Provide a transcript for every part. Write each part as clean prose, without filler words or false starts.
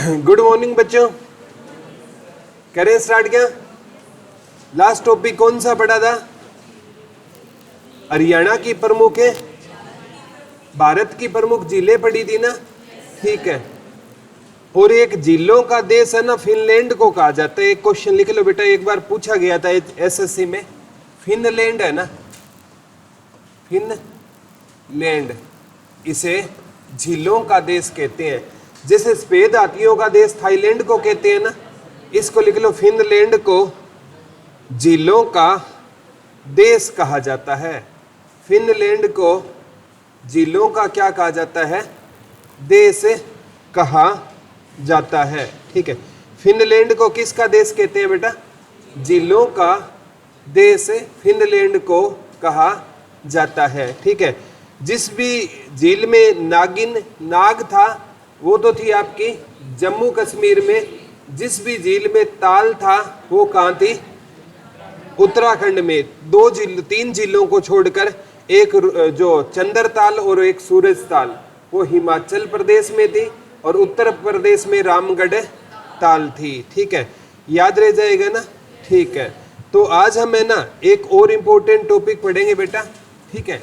Good morning बच्चों, करें start क्या? लास्ट टॉपिक कौन सा पढ़ा था? हरियाणा की प्रमुख है, भारत की प्रमुख झीलें पढ़ी थी ना, ठीक है। और एक झीलों का देश है ना, फिनलैंड को कहा जाता है। एक क्वेश्चन लिख लो बेटा, एक बार पूछा गया था एसएससी में। फिनलैंड है ना, फिनलैंड, इसे झीलों का देश कहते हैं। जैसे सफेद हाथियों का देश थाईलैंड को कहते हैं ना, इसको लिख लो, फिनलैंड को झीलों का देश कहा जाता है। फिनलैंड को झीलों का क्या कहा जाता है? देश कहा जाता है, ठीक है। फिनलैंड को किसका देश कहते हैं बेटा? झीलों का देश फिनलैंड को कहा जाता है, ठीक है। जिस भी झील में नाग था वो तो थी आपकी जम्मू कश्मीर में। जिस भी झील में ताल था वो कहाँ थी? उत्तराखंड में। तीन झीलों को छोड़कर, एक जो चंद्र ताल और एक सूरज ताल, वो हिमाचल प्रदेश में थी, और उत्तर प्रदेश में रामगढ़ ताल थी, ठीक है। याद रह जाएगा ना, ठीक है। तो आज हम है ना एक और इम्पोर्टेंट टॉपिक पढ़ेंगे बेटा, ठीक है।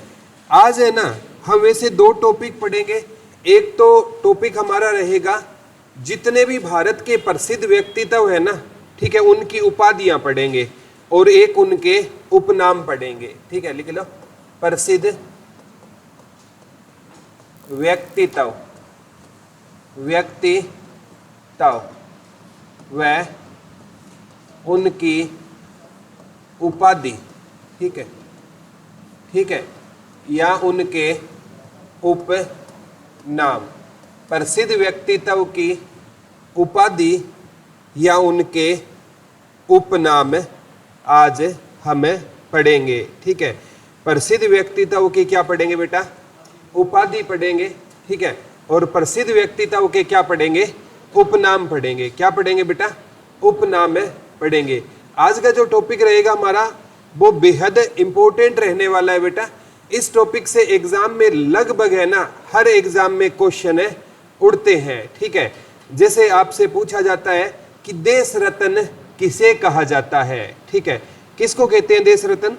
आज है ना हम वैसे दो टॉपिक पढ़ेंगे। एक तो टॉपिक हमारा रहेगा जितने भी भारत के प्रसिद्ध व्यक्तित्व है ना, ठीक है, उनकी उपाधियां पढ़ेंगे, और एक उनके उपनाम पढ़ेंगे, ठीक है। लिख लो, प्रसिद्ध व्यक्तित्व व उनकी उपाधि, ठीक है, ठीक है, या उनके उपनाम। प्रसिद्ध व्यक्तित्व की उपाधि या उनके उपनाम आज हम पढ़ेंगे, ठीक है। प्रसिद्ध व्यक्तित्व के क्या पढ़ेंगे बेटा? उपाधि पढ़ेंगे, ठीक है। और प्रसिद्ध व्यक्तित्व के क्या पढ़ेंगे? उपनाम पढ़ेंगे। क्या पढ़ेंगे बेटा? उपनाम पढ़ेंगे। आज का जो टॉपिक रहेगा हमारा वो बेहद इंपॉर्टेंट रहने वाला है बेटा। इस टॉपिक से एग्जाम में लगभग है ना हर एग्जाम में क्वेश्चन उड़ते हैं, ठीक है। जैसे आपसे पूछा जाता है कि देश रत्न किसे कहा जाता है, ठीक है। किसको कहते हैं देश रत्न?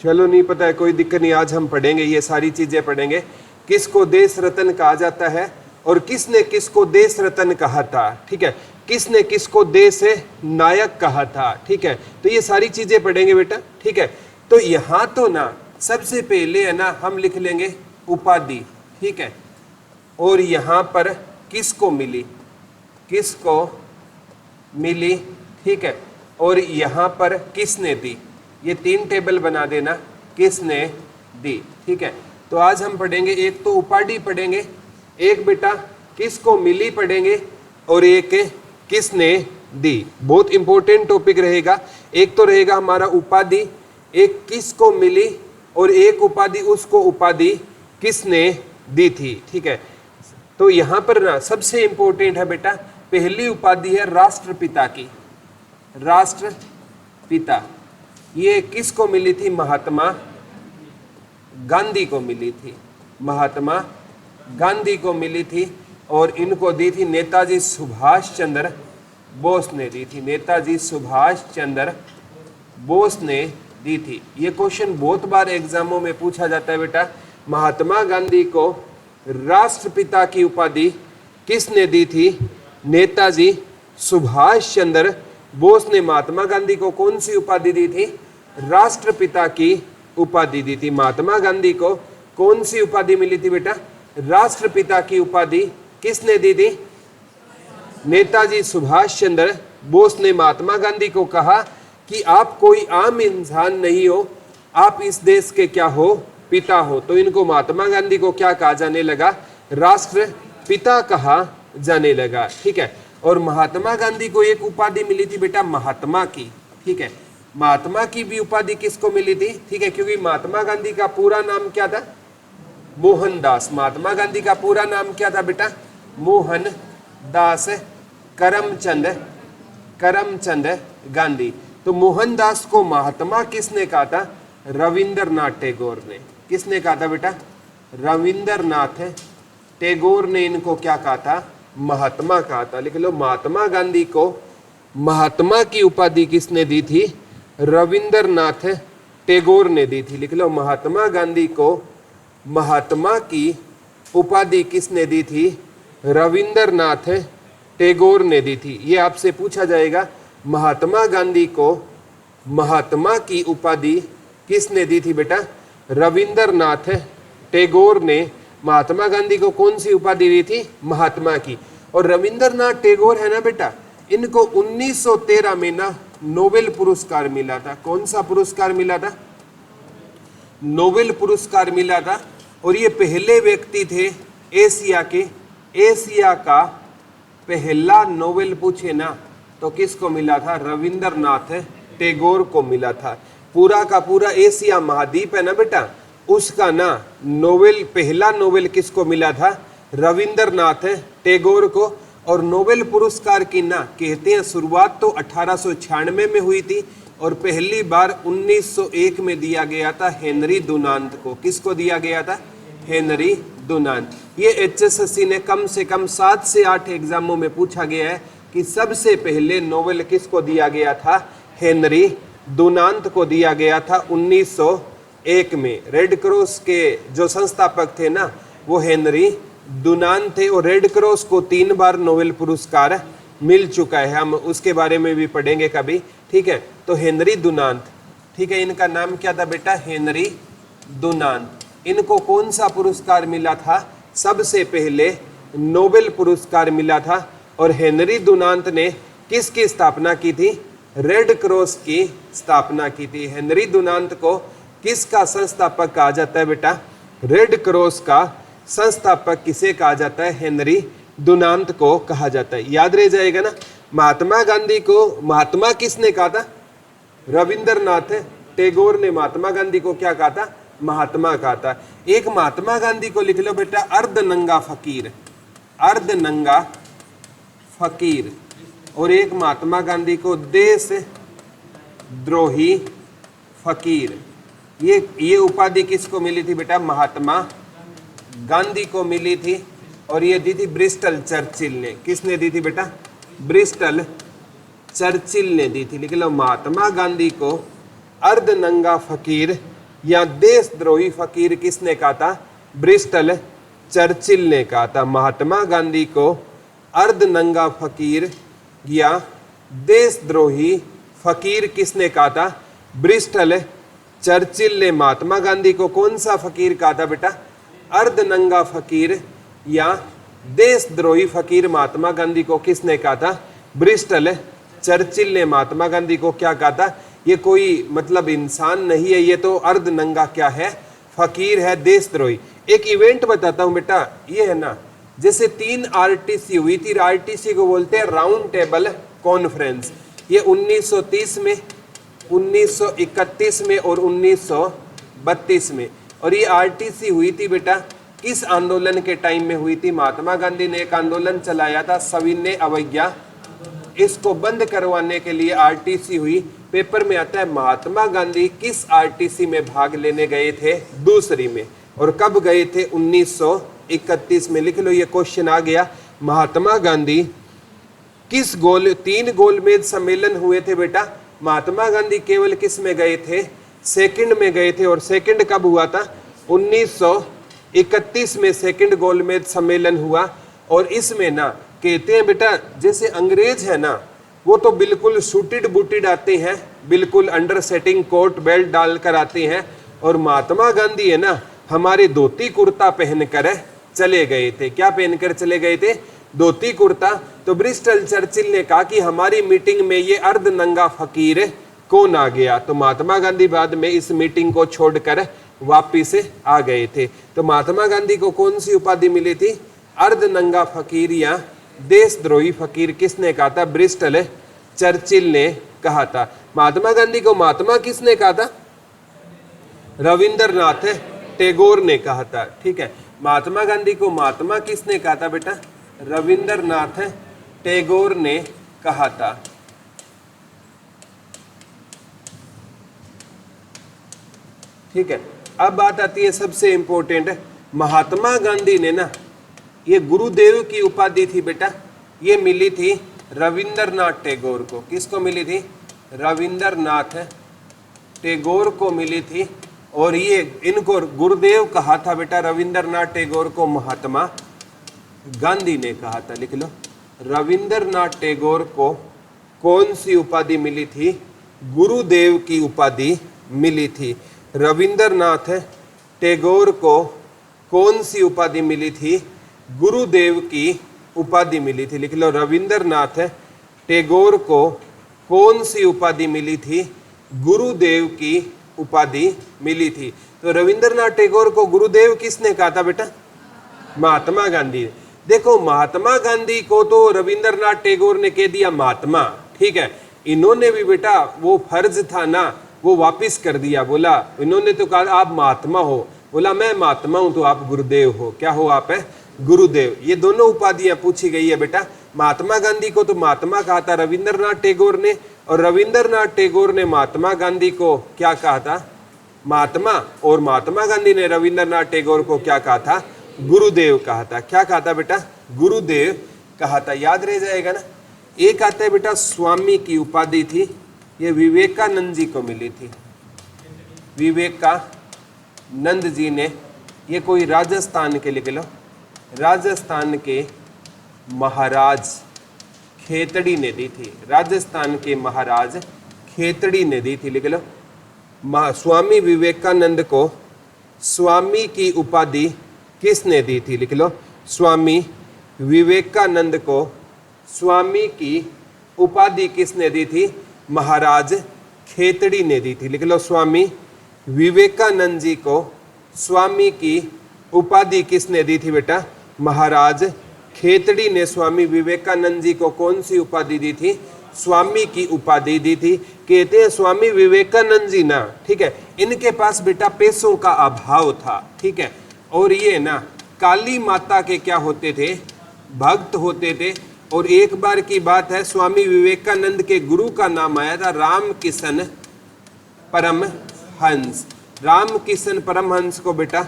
चलो नहीं पता है, कोई दिक्कत नहीं, आज हम पढ़ेंगे, ये सारी चीजें पढ़ेंगे। किसको देश रत्न कहा जाता है और किसने किसको देश रत्न कहा था, ठीक है। किसने किसको देश नायक कहा था, ठीक है। तो ये सारी चीजें पढ़ेंगे बेटा, ठीक है। तो यहां तो ना सबसे पहले है ना हम लिख लेंगे उपाधि, ठीक है। और यहां पर किसको मिली, किसको मिली, ठीक है। और यहां पर किसने दी, ये तीन टेबल बना देना, किसने दी, ठीक है। तो आज हम पढ़ेंगे, एक तो उपाधि पढ़ेंगे, एक बेटा किसको मिली पढ़ेंगे, और एक किसने दी। बहुत इंपॉर्टेंट टॉपिक रहेगा। एक तो रहेगा हमारा उपाधि, एक किसको मिली, और एक उपाधि उसको उपाधि किसने दी थी, ठीक है। तो यहां पर ना सबसे इंपॉर्टेंट है बेटा, पहली उपाधि है राष्ट्रपिता की। राष्ट्रपिता ये किसको मिली थी? महात्मा गांधी को मिली थी। महात्मा गांधी को मिली थी, और इनको दी थी नेताजी सुभाष चंद्र बोस ने दी थी। नेताजी सुभाष चंद्र बोस ने दी थी। ये क्वेश्चन बहुत बार एग्जामों में पूछा जाता है बेटा। महात्मा गांधी को राष्ट्रपिता की उपाधि किसने दी थी? नेताजी सुभाष चंद्र बोस ने महात्मा गांधी को कौन सी उपाधि दी थी? राष्ट्रपिता की उपाधि दी थी। महात्मा गांधी को कौन सी उपाधि मिली थी बेटा? राष्ट्रपिता की उपाधि किसने दी थी? नेताजी सुभाष चंद्र बोस ने महात्मा गांधी को कहा कि आप कोई आम इंसान नहीं हो, आप इस देश के क्या हो? पिता हो। तो इनको महात्मा गांधी को क्या कहा जाने लगा? राष्ट्रपिता कहा जाने लगा, ठीक है। और महात्मा गांधी को एक उपाधि मिली थी बेटा महात्मा की, ठीक है। महात्मा की भी उपाधि किसको मिली थी? ठीक है, क्योंकि महात्मा गांधी का पूरा नाम क्या था? मोहनदास। महात्मा गांधी का पूरा नाम क्या था बेटा? मोहनदास करमचंद गांधी। तो मोहनदास को महात्मा किसने कहा था? रविंद्रनाथ टैगोर ने। किसने कहा था बेटा? रविंद्रनाथ टैगोर ने इनको क्या कहा था? महात्मा कहा था। लिख लो, महात्मा गांधी को महात्मा की उपाधि किसने दी थी? रविंद्रनाथ टैगोर ने दी थी। लिख लो, महात्मा गांधी को महात्मा की उपाधि किसने दी थी? रविंद्रनाथ टैगोर ने दी थी। ये आपसे पूछा जाएगा, महात्मा गांधी को महात्मा की उपाधि किसने दी थी बेटा? रविंद्रनाथ टैगोर ने महात्मा गांधी को कौन सी उपाधि दी थी? महात्मा की। और रविंद्रनाथ टैगोर है ना बेटा, इनको 1913 में ना नोबेल पुरस्कार मिला था। कौन सा पुरस्कार मिला था? नोबेल पुरस्कार मिला था। और ये पहले व्यक्ति थे एशिया के, एशिया का पहला नोबेल पूछे ना तो किसको मिला था? रविंद्रनाथ टैगोर को मिला था। पूरा का पूरा एशिया महाद्वीप है ना बेटा, उसका ना नोबेल, पहला नोबेल किसको मिला था? रविंद्रनाथ टैगोर को। और नोबेल पुरस्कार की ना कहते हैं शुरुआत तो 1896 में हुई थी और पहली बार 1901 में दिया गया था हेनरी डुनांत को। किसको दिया गया था? हेनरी डुनांत। ये एचएसएससी ने कम से कम 7 से 8 एग्जामों में पूछा गया है कि सबसे पहले नोबेल किसको दिया गया था? हेनरी डुनांत को दिया गया था 1901 में। रेड क्रॉस के जो संस्थापक थे ना वो हेनरी डुनांत थे और रेड क्रॉस को 3 बार नोबेल पुरस्कार मिल चुका है। हम उसके बारे में भी पढ़ेंगे कभी, ठीक है। तो हेनरी डुनांत, ठीक है, इनका नाम क्या था बेटा? हेनरी डुनांत। इनको कौन सा पुरस्कार मिला था? सबसे पहले नोबेल पुरस्कार मिला था। और हेनरी डुनांत ने किसकी स्थापना की थी? रेड क्रॉस की स्थापना की थी। हेनरी डुनांत को किसका संस्थापक कहा जाता है बेटा? रेड क्रॉस का संस्थापक किसे कहा जाता है? हेनरी डुनांत को कहा जाता है। याद रह जाएगा ना। महात्मा गांधी को महात्मा किसने कहा था? रविंद्रनाथ टैगोर ने महात्मा गांधी को क्या कहा था? महात्मा कहा था। एक महात्मा गांधी को लिख लो बेटा अर्धनंगा फकीर, अर्धनंगा फकीर। और एक महात्मा गांधी को देश द्रोही फकीर। ये उपाधि किसको मिली थी बेटा? महात्मा गांधी को मिली थी। और ये दी थी ब्रिस्टल चर्चिल ने। किसने दी थी बेटा? ब्रिस्टल चर्चिल ने दी थी। लिख लो, महात्मा गांधी को अर्धनंगा फकीर या देशद्रोही फकीर किसने कहा था? ब्रिस्टल चर्चिल ने कहा था। महात्मा गांधी को अर्धनंगा फकीर या देशद्रोही फकीर किसने कहा था? ब्रिस्टल चर्चिल ने महात्मा गांधी को कौन सा फकीर कहा था बेटा? अर्धनंगा फकीर या देशद्रोही फकीर महात्मा गांधी को किसने कहा था? ब्रिस्टल चर्चिल ने महात्मा गांधी को क्या कहा था? ये कोई मतलब इंसान नहीं है, ये तो अर्धनंगा क्या है? फकीर है, देशद्रोही। एक इवेंट बताता हूं बेटा, ये है ना, जैसे 3 आरटीसी हुई थी। आरटीसी को बोलते हैं राउंड टेबल कॉन्फ्रेंस। ये 1930 में, 1931 में और 1932 में। और ये आरटीसी हुई थी बेटा किस आंदोलन के टाइम में हुई थी? महात्मा गांधी ने एक आंदोलन चलाया था, सविनय अवज्ञा। इसको बंद करवाने के लिए आरटीसी हुई। पेपर में आता है महात्मा गांधी किस आरटीसी में भाग लेने गए थे? दूसरी में। और कब गए थे? 1931 में। लिख लो, ये क्वेश्चन आ गया। महात्मा गांधी किस 3 गोलमेज सम्मेलन हुए थे बेटा? महात्मा गांधी केवल किस में गए थे? सेकंड में गए थे। और सेकंड कब हुआ था? 1931 में सेकंड गोलमेज सम्मेलन हुआ। और इसमें ना कहते हैं बेटा, जैसे अंग्रेज है ना, वो तो बिल्कुल सूटेड बूटेड आते हैं, बिल्कुल अंडर सेटिंग कोट बेल्ट डालकर आते हैं। और महात्मा गांधी है ना, हमारे धोती कुर्ता पहनकर चले गए थे। क्या पहनकर चले गए थे? धोती कुर्ता। तो ब्रिस्टल चर्चिल ने कहा कि हमारी मीटिंग में ये अर्धनंगा फकीर कौन आ गया? तो महात्मा गांधी बाद में इस मीटिंग को छोड़कर वापिस आ गए थे। तो महात्मा गांधी को कौन सी उपाधि मिली थी? अर्धनंगा फकीर या देशद्रोही फकीर किसने कहा था? ब्रिस्टल चर्चिल ने कहा था। महात्मा गांधी को महात्मा किसने कहा था? रविंद्रनाथ टैगोर ने कहा था। ठीक है, महात्मा गांधी को महात्मा किसने कहा था बेटा? रविंद्रनाथ टैगोर ने कहा था। ठीक है, अब बात आती है सबसे इंपॉर्टेंट महात्मा गांधी ने ना, ये गुरुदेव की उपाधि थी बेटा, ये मिली थी रविंद्रनाथ टैगोर को। किसको मिली थी? रविंद्रनाथ टैगोर को मिली थी। और ये इनको गुरुदेव कहा था बेटा, रविंद्रनाथ टैगोर को महात्मा गांधी ने कहा था। लिख लो, रविंद्रनाथ टैगोर को कौन सी उपाधि मिली थी? गुरुदेव की उपाधि मिली थी। रविंद्रनाथ टैगोर को कौन सी उपाधि मिली थी? गुरुदेव की उपाधि मिली थी। लिख लो, रविंद्रनाथ टैगोर को कौन सी उपाधि मिली थी? गुरुदेव की उपाधि मिली थी। तो रविंद्रनाथ टैगोर को गुरुदेव किसने कहा था बेटा? महात्मा गांधी। देखो, महात्मा गांधी को तो रविंद्रनाथ टैगोर ने कह दिया महात्मा, ठीक है। इन्होंने भी बेटा वो फर्ज था ना, वो वापिस कर दिया। बोला, इन्होंने तो कहा आप महात्मा हो, बोला मैं महात्मा हूं तो आप गुरुदेव हो। क्या हो आप? है गुरुदेव। ये दोनों उपाधियां पूछी गई है बेटा। महात्मा गांधी को तो महात्मा कहा था रविंद्रनाथ टैगोर ने, और रविंद्रनाथ टैगोर ने महात्मा गांधी को क्या कहा था? महात्मा। और महात्मा गांधी ने रविंद्रनाथ टैगोर को क्या कहा था? गुरुदेव कहा था। क्या कहा था बेटा? गुरुदेव कहा था। याद रह जाएगा ना। एक आता है बेटा स्वामी की उपाधि थी, ये विवेकानंद जी को मिली थी। विवेकानंद जी ने, ये कोई राजस्थान के, लिख लो, राजस्थान के महाराज खेतड़ी ने दी थी। राजस्थान के महाराज खेतड़ी ने दी थी। लिख लो, स्वामी विवेकानंद को स्वामी की उपाधि किसने दी थी? लिख लो, स्वामी विवेकानंद को स्वामी की उपाधि किसने दी थी? महाराज खेतड़ी ने दी थी। लिख लो, स्वामी विवेकानंद जी को स्वामी की उपाधि किसने दी थी बेटा? महाराज खेतड़ी ने स्वामी विवेकानंद जी को कौन सी उपाधि दी थी? स्वामी की उपाधि दी थी। कहते हैं स्वामी विवेकानंद जी ना, ठीक है, इनके पास बेटा पैसों का अभाव था, ठीक है, और ये ना काली माता के क्या होते थे? भक्त होते थे। और एक बार की बात है, स्वामी विवेकानंद के गुरु का नाम आया था रामकिशन परमहंस। रामकिशन परमहंस को बेटा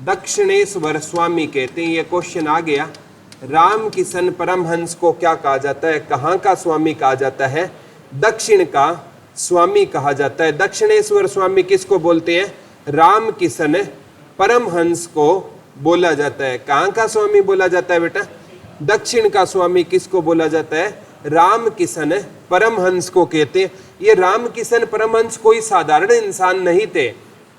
दक्षिणेश्वर स्वामी कहते हैं। ये क्वेश्चन आ गया, रामकिशन परमहंस को क्या कहा जाता है? कहाँ का स्वामी कहा जाता है? दक्षिण का स्वामी कहा जाता है। दक्षिणेश्वर स्वामी किसको बोलते हैं? रामकिशन परमहंस को बोला जाता है। कहाँ का स्वामी बोला जाता है बेटा? दक्षिण का स्वामी किसको बोला जाता है? रामकिशन परमहंस को कहते हैं। ये रामकिशन परमहंस कोई साधारण इंसान नहीं थे।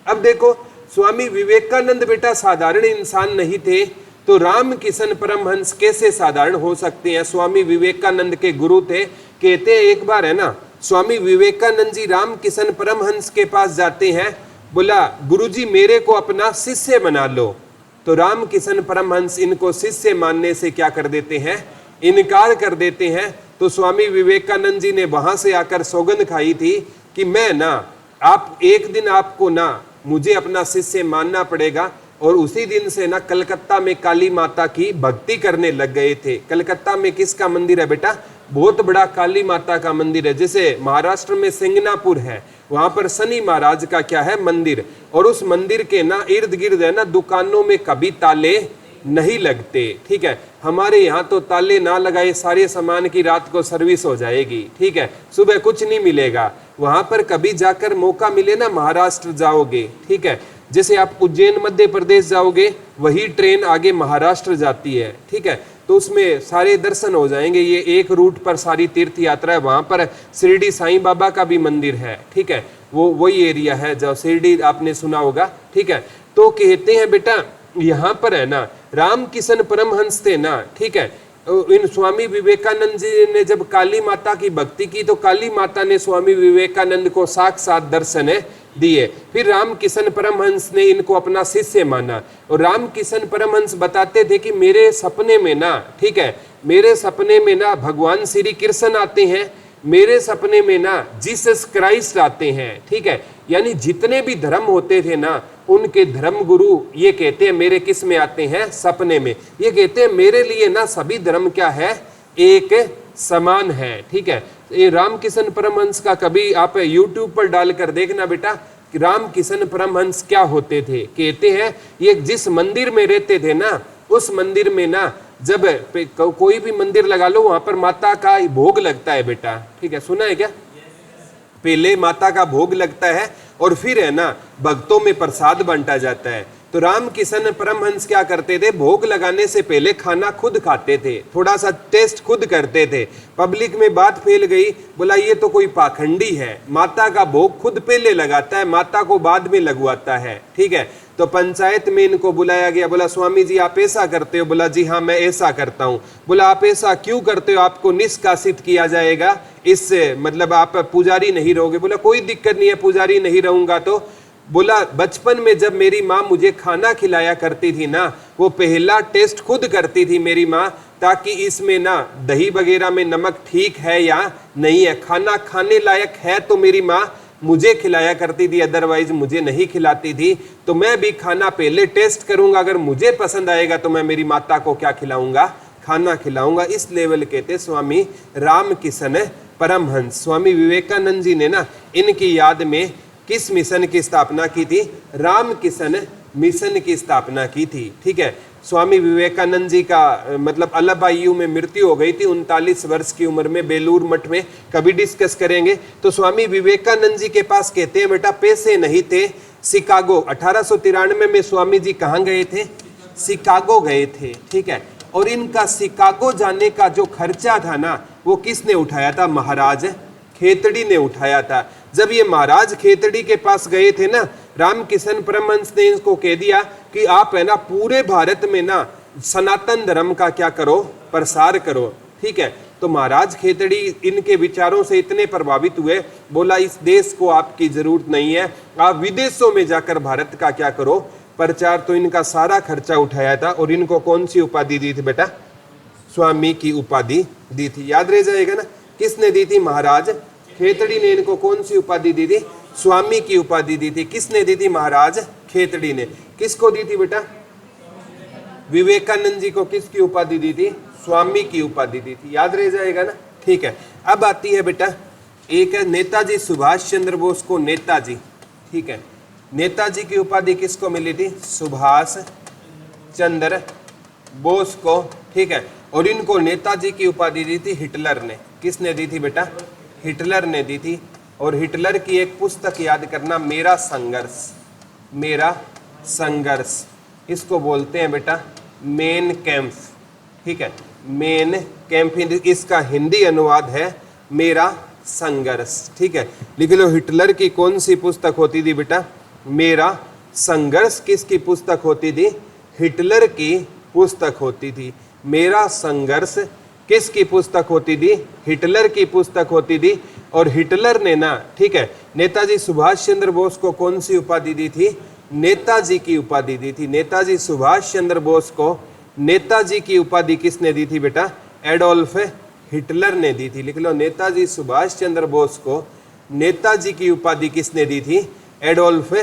अब देखो, स्वामी विवेकानंद बेटा साधारण इंसान नहीं थे, तो रामकिशन परमहंस कैसे साधारण हो सकते हैं? स्वामी विवेकानंद के गुरु थे। कहते हैं एक बार है ना, स्वामी विवेकानंद जी रामकिशन परमहंस के पास जाते हैं, बोला गुरुजी मेरे को अपना शिष्य बना लो। तो रामकिशन परमहंस इनको शिष्य मानने से क्या कर देते हैं? इनकार कर देते हैं। तो स्वामी विवेकानंद जी ने वहां से आकर सौगंध खाई थी कि मैं ना, आप एक दिन आपको ना मुझे अपना शिष्य मानना पड़ेगा। और उसी दिन से ना कलकत्ता में काली माता की भक्ति करने लग गए थे। कलकत्ता में किसका मंदिर है बेटा? बहुत बड़ा काली माता का मंदिर है। जैसे महाराष्ट्र में सिंगनापुर है, वहां पर शनि महाराज का क्या है? मंदिर। और उस मंदिर के ना इर्द गिर्द है ना दुकानों में कभी ताले नहीं लगते, ठीक है। हमारे यहाँ तो ताले ना लगाए सारे सामान की रात को सर्विस हो जाएगी, ठीक है, सुबह कुछ नहीं मिलेगा। वहां पर कभी जाकर मौका मिले ना, महाराष्ट्र जाओगे, ठीक है, जैसे आप उज्जैन मध्य प्रदेश जाओगे, वही ट्रेन आगे महाराष्ट्र जाती है, ठीक है, तो उसमें सारे दर्शन हो जाएंगे। ये एक रूट पर सारी तीर्थ यात्रा है। वहां पर शिरडी साईं बाबा का भी मंदिर है, ठीक है, वो वही एरिया है जब शिरडी आपने सुना होगा, ठीक है। तो कहते हैं बेटा यहाँ पर है ना रामकिशन परमहंस थे ना, ठीक है, इन स्वामी विवेकानंद जी ने जब काली माता की भक्ति की तो काली माता ने स्वामी विवेकानंद को साक्षात दर्शन दिए। फिर रामकिशन परमहंस ने इनको अपना शिष्य माना। और रामकिशन परमहंस बताते थे कि मेरे सपने में ना, ठीक है, मेरे सपने में ना भगवान श्री कृष्ण आते हैं, मेरे सपने में ना जीसस क्राइस्ट आते हैं, ठीक है, यानी जितने भी धर्म होते थे ना उनके धर्म गुरु ये कहते हैं मेरे किस में आते हैं? सपने में। ये कहते हैं मेरे लिए ना सभी धर्म क्या है? एक समान है, ठीक है। ये रामकिशन परमहंस का कभी आप YouTube पर डालकर देखना बेटा, राम किशन परमहंस क्या होते थे? कहते हैं ये जिस मंदिर में रहते थे ना, उस मंदिर में ना जब कोई भी मंदिर लगा लो वहां पर माता का भोग लगता है बेटा, ठीक है, सुना है क्या? पहले माता का भोग लगता है और फिर है ना भक्तों में प्रसाद बांटा जाता है। तो राम किशन परमहंस क्या करते थे? भोग लगाने से पहले खाना खुद खाते थे, थोड़ा सा टेस्ट खुद करते थे। पब्लिक में बात फैल गई, बोला ये तो कोई पाखंडी है, माता का भोग खुद पहले लगाता है, माता को बाद में लगवाता है, ठीक है। तो पंचायत में इनको बुलाया गया, बोला स्वामी जी आप ऐसा करते हो? बोला जी हाँ मैं ऐसा करता हूँ। बोला आप ऐसा क्यों करते हो? आपको निष्कासित किया जाएगा, इससे मतलब आप पुजारी नहीं रहोगे। बोला कोई दिक्कत नहीं है, पुजारी नहीं रहूंगा तो। बोला बचपन में जब मेरी माँ मुझे खाना खिलाया करती थी ना, वो पहला टेस्ट खुद करती थी मेरी माँ, ताकि इसमें ना दही वगैरह में नमक ठीक है या नहीं है, खाना खाने लायक है तो मेरी माँ मुझे खिलाया करती थी, अदरवाइज मुझे नहीं खिलाती थी। तो मैं भी खाना पहले टेस्ट करूंगा, अगर मुझे पसंद आएगा तो मैं मेरी माता को क्या खिलाऊंगा? खाना खिलाऊंगा। इस लेवल के थे स्वामी राम किशन परमहंस। स्वामी विवेकानंद जी ने ना इनकी याद में किस मिशन की स्थापना की थी? राम किशन मिशन की स्थापना की थी, ठीक है। स्वामी विवेकानंद जी का मतलब अलबायु में मृत्यु हो गई थी 39 वर्ष की उम्र में, बेलूर मठ में, कभी डिस्कस करेंगे। तो स्वामी विवेकानंद जी के पास कहते हैं बेटा पैसे नहीं थे। शिकागो 1893 में स्वामी जी कहाँ गए थे? शिकागो गए थे, ठीक है। और इनका शिकागो जाने का जो खर्चा था ना, वो किसने उठाया था? महाराज खेतड़ी ने उठाया था। जब ये महाराज खेतड़ी के पास गए थे ना, राम किशन परमहंस ने इनको कह दिया कि आप है ना पूरे भारत में ना सनातन धर्म का क्या करो? प्रसार करो, ठीक है। तो महाराज खेतड़ी इनके विचारों से इतने प्रभावित हुए, बोला इस देश को आपकी जरूरत नहीं है, आप विदेशों में जाकर भारत का क्या करो? प्रचार। तो इनका सारा खर्चा उठाया था। और इनको कौन सी उपाधि दी थी बेटा? स्वामी की उपाधि दी थी। याद रह जाएगा ना, किसने दी थी? महाराज खेतड़ी ने इनको कौन सी उपाधि दी थी? स्वामी की उपाधि दी थी। किसने दी थी? महाराज खेतड़ी ने। किसको दी थी बेटा? विवेकानंद जी को किसकी उपाधि दी थी? स्वामी की उपाधि दी थी। याद रह जाएगा ना, ठीक है। अब आती है बेटा, एक है नेताजी सुभाष चंद्र बोस को नेताजी, ठीक है। नेताजी की उपाधि किसको मिली थी? सुभाष चंद्र बोस को, ठीक है। और इनको नेताजी की उपाधि दी थी हिटलर ने। किसने दी थी बेटा? हिटलर ने दी थी। और हिटलर की एक पुस्तक याद करना, मेरा संघर्ष। मेरा संघर्ष इसको बोलते हैं बेटा मेन कैंप, ठीक है। मेन कैंप इसका हिंदी अनुवाद है मेरा संघर्ष, ठीक है। लिख लो, हिटलर की कौन सी पुस्तक होती थी बेटा? मेरा संघर्ष। किसकी पुस्तक होती थी? हिटलर की पुस्तक होती थी। मेरा संघर्ष किसकी पुस्तक होती थी? हिटलर की पुस्तक होती थी। और हिटलर ने ना, ठीक है, नेताजी सुभाष चंद्र बोस को कौन सी उपाधि दी थी? नेताजी की उपाधि दी थी। नेताजी सुभाष चंद्र बोस को नेताजी की उपाधि किसने दी थी बेटा? एडोल्फ हिटलर ने दी थी। लिख लो, नेताजी सुभाष चंद्र बोस को नेताजी की उपाधि किसने दी थी? एडोल्फ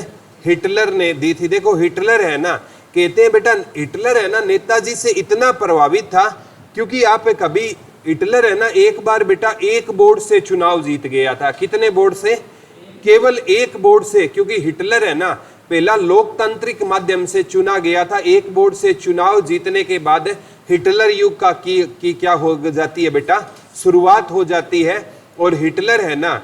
हिटलर ने दी थी। देखो हिटलर है ना, कहते हैं बेटा हिटलर है ना नेताजी से इतना प्रभावित था, क्योंकि आप कभी हिटलर है ना एक बार बेटा एक बोर्ड से चुनाव जीत गया था। कितने बोर्ड से? केवल एक बोर्ड से। क्योंकि हिटलर है ना पहला लोकतांत्रिक माध्यम से चुना गया था। एक बोर्ड से चुनाव जीतने के बाद हिटलर युग का की क्या हो जाती है बेटा? शुरुआत हो जाती है। और हिटलर है ना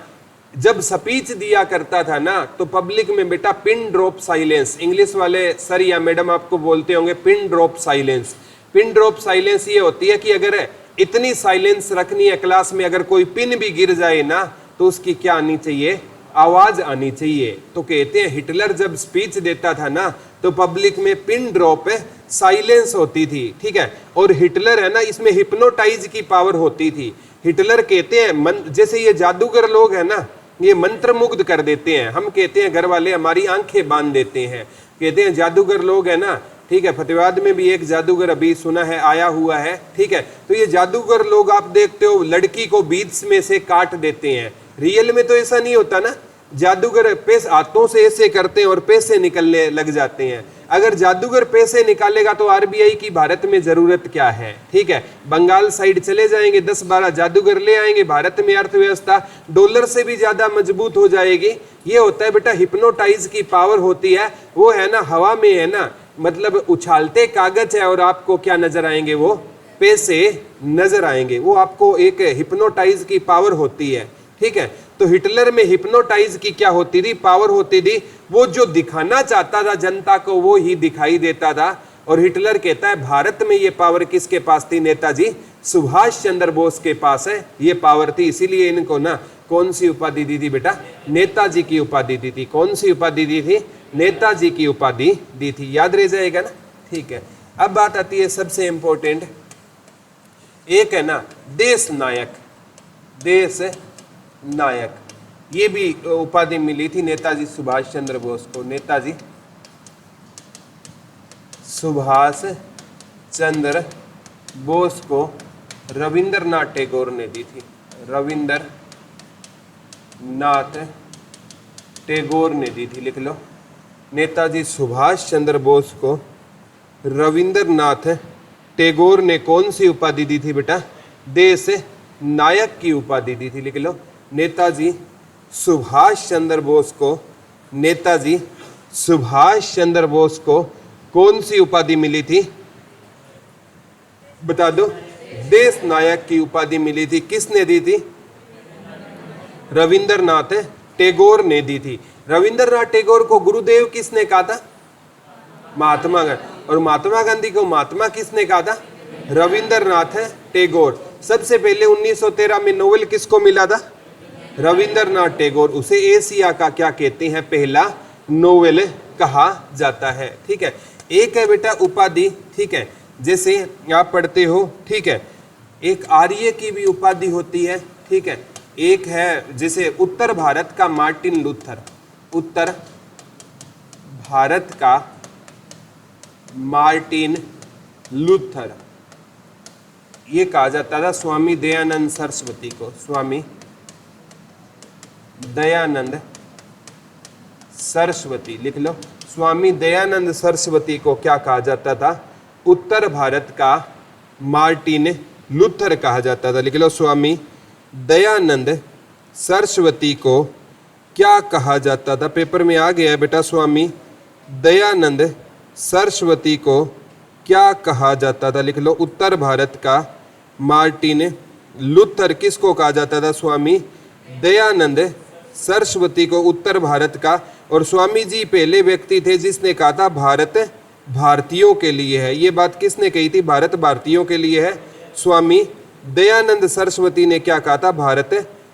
जब स्पीच दिया करता था ना, तो पब्लिक में बेटा पिन ड्रॉप साइलेंस, इंग्लिश वाले सर या मैडम आपको बोलते होंगे pin drop silence. Pin drop silence ये होती है कि अगर इतनी साइलेंस रखनी है क्लास में, अगर कोई पिन भी गिर जाए ना तो उसकी क्या आनी चाहिए? आवाज आनी चाहिए। तो कहते हैं हिटलर जब स्पीच देता था ना, तो पब्लिक में पिन ड्रॉप साइलेंस होती थी, ठीक है। और हिटलर है ना इसमें हिप्नोटाइज की पावर होती थी। हिटलर कहते हैं जैसे ये जादूगर लोग है ना, ये मंत्र मुग्ध कर देते हैं। हम कहते हैं घर वाले हमारी आंखें बांध देते हैं। कहते हैं जादूगर लोग है ना, ठीक है। फतेहाबाद में भी एक जादूगर अभी सुना है आया हुआ है, ठीक है। तो ये जादूगर लोग आप देखते हो लड़की को बीच में से काट देते हैं। रियल में तो ऐसा नहीं होता ना, जादूगर पैसे हाथों से ऐसे करते हैं और पैसे निकलने लग जाते हैं। अगर जादूगर पैसे निकालेगा तो आरबीआई की भारत में जरूरत क्या है? ठीक है, बंगाल साइड चले जाएंगे, 10-12 जादूगर ले आएंगे, भारत में अर्थव्यवस्था डॉलर से भी ज्यादा मजबूत हो जाएगी। ये होता है बेटा हिप्नोटाइज की पावर होती है, वो है ना हवा में है ना, मतलब उछालते कागज है और आपको क्या नजर आएंगे? वो पैसे नजर आएंगे। वो आपको एक हिप्नोटाइज की पावर होती है। ठीक है, तो हिटलर में हिप्नोटाइज की क्या होती थी? पावर होती थी। वो जो दिखाना चाहता था जनता को वो ही दिखाई देता था। और हिटलर कहता है भारत में ये पावर किसके पास थी? नेताजी सुभाष चंद्र बोस के पास है ये पावर थी। इसीलिए इनको ना कौन सी उपाधि दी थी बेटा? नेताजी की उपाधि दी थी। कौन सी उपाधि दी थी? नेताजी की उपाधि दी थी। याद रह जाएगा ना? ठीक है, अब बात आती है सबसे इंपॉर्टेंट, एक है ना देश नायक। देश नायक, ये भी उपाधि मिली थी नेताजी सुभाष चंद्र बोस को। नेताजी सुभाष चंद्र बोस को रविंद्रनाथ टैगोर ने दी थी। रविंद्रनाथ टैगोर ने दी थी, लिख लो। नेताजी सुभाष चंद्र बोस को रविंद्रनाथ टैगोर ने कौन सी उपाधि दी थी बेटा? देश नायक की उपाधि दी थी, लिख लो। नेताजी सुभाष चंद्र बोस को, नेताजी सुभाष चंद्र बोस को कौन सी उपाधि मिली थी? बता दो। देश नायक की उपाधि मिली थी। किसने दी थी? रविंद्रनाथ टैगोर ने दी थी। रविंद्रनाथ टैगोर को गुरुदेव किसने कहा था? महात्मा गांधी। और महात्मा गांधी को महात्मा किसने कहा था? रविंद्रनाथ टैगोर। सबसे पहले 1913 में नोबेल किसको मिला था? रविंद्रनाथ टैगोर। उसे एशिया का क्या कहते हैं? पहला नोबेल कहा जाता है। ठीक है, एक है बेटा उपाधि। ठीक है, जैसे आप पढ़ते हो। ठीक है, एक आर्य की भी उपाधि होती है। ठीक है, एक है जैसे उत्तर भारत का मार्टिन लूथर। उत्तर भारत का मार्टिन लूथर, ये कहा जाता था स्वामी दयानंद सरस्वती को। स्वामी दयानंद सरस्वती, लिख लो। स्वामी दयानंद सरस्वती को क्या कहा जाता था? उत्तर भारत का मार्टिन लूथर कहा जाता था, लिख लो। स्वामी दयानंद सरस्वती को क्या कहा जाता था? पेपर में आ गया है बेटा। स्वामी दयानंद सरस्वती को क्या कहा जाता था? लिख लो। उत्तर भारत का मार्टिन लूथर किसको कहा जाता था? स्वामी दयानंद सरस्वती को उत्तर भारत का। और स्वामी जी पहले व्यक्ति थे जिसने कहा था भारत भारतीयों के लिए है। ये बात किसने कही थी? भारत भारतीयों के लिए है। स्वामी दयानंद सरस्वती ने क्या कहा था? भारत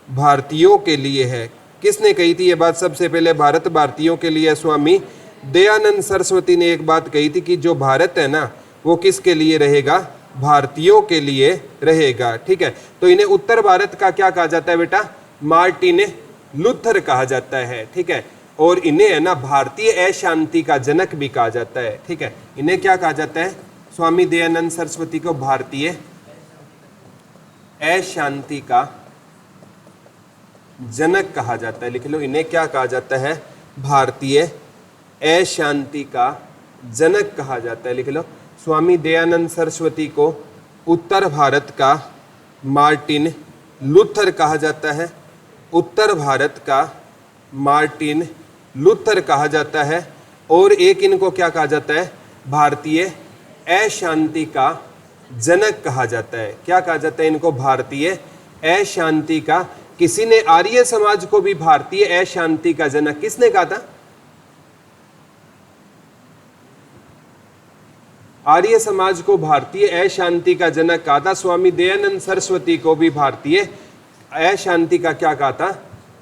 भारतीयों के लिए है। किसने कही थी ये बात? सबसे पहले भारत भारतीयों के लिए। स्वामी दयानंद सरस्वती ने एक बात कही थी कि जो भारत है ना वो किसके लिए रहेगा? भारतीयों के लिए रहेगा। ठीक है, तो इन्हें उत्तर भारत का क्या कहा जाता है बेटा? मार्टिन लूथर कहा जाता है। ठीक है, और इन्हें है ना भारतीय अशांति का जनक भी कहा जाता है। ठीक है, इन्हें क्या कहा जाता है? स्वामी दयानंद सरस्वती को भारतीय अशांति का जनक कहा जाता है। लिख लो, इन्हें क्या कहा जाता है? भारतीय अशांति का जनक कहा जाता है। लिख लो। स्वामी दयानंद सरस्वती को उत्तर भारत का मार्टिन लूथर कहा जाता है। उत्तर भारत का मार्टिन लूथर कहा जाता है। और एक इनको क्या कहा जाता है? भारतीय अशांति का जनक कहा जाता है। क्या कहा जाता है इनको? भारतीय अशांति का। किसी ने आर्य समाज को भी भारतीय अशांति का जनक किसने कहा था? आर्य समाज को भारतीय अशांति का जनक कहा था। स्वामी दयानंद सरस्वती को भी भारतीय अशांति का क्या कहा था?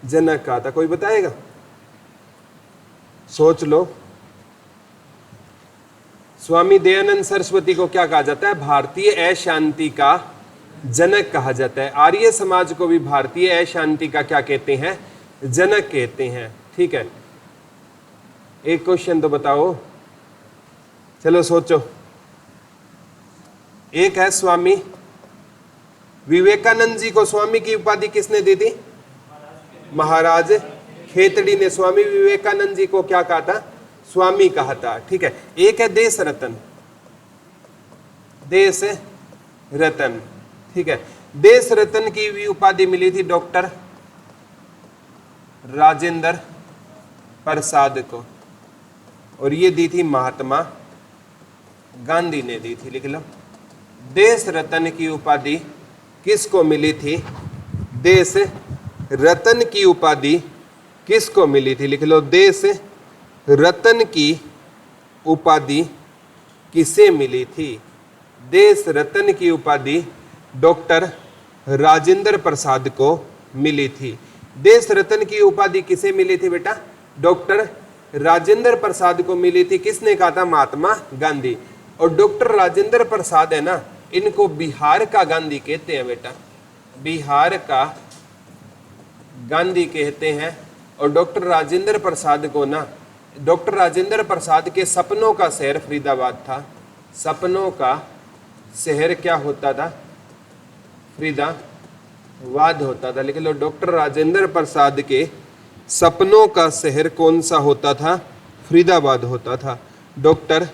जनक कहा था। कोई बताएगा? सोच लो। स्वामी दयानंद सरस्वती को क्या कहा जाता है? भारतीय अशांति का जनक कहा जाता है। आर्य समाज को भी भारतीय अशांति का क्या कहते हैं? जनक कहते हैं। ठीक है, एक क्वेश्चन तो बताओ, चलो सोचो। एक है स्वामी विवेकानंद जी को स्वामी की उपाधि किसने दी थी? महाराज खेतड़ी ने स्वामी विवेकानंद जी को क्या कहा था? स्वामी कहा था। ठीक है। एक है देश रत्न, देश रत्न। ठीक है। देश रत्न की भी उपाधि मिली थी डॉक्टर राजेंद्र प्रसाद को, और ये दी थी महात्मा गांधी ने दी थी। लिख लो, देश रत्न की उपाधि किसको मिली थी? देश रत्न की उपाधि किसको मिली थी? लिख लो, देश रत्न की उपाधि किसे मिली थी? देश रत्न की उपाधि डॉक्टर राजेंद्र प्रसाद को मिली थी। देश रत्न की उपाधि किसे मिली थी बेटा? डॉक्टर राजेंद्र प्रसाद को मिली थी। किसने कहा था? महात्मा गांधी। और डॉक्टर राजेंद्र प्रसाद है ना, इनको बिहार का गांधी कहते हैं बेटा, बिहार का गांधी कहते हैं। और डॉक्टर राजेंद्र प्रसाद को ना, डॉक्टर राजेंद्र प्रसाद के सपनों का शहर फरीदाबाद था। सपनों का शहर क्या होता था? फरीदाबाद होता था। लिख लो, डॉक्टर राजेंद्र प्रसाद के सपनों का शहर कौन सा होता था? फरीदाबाद होता था। डॉक्टर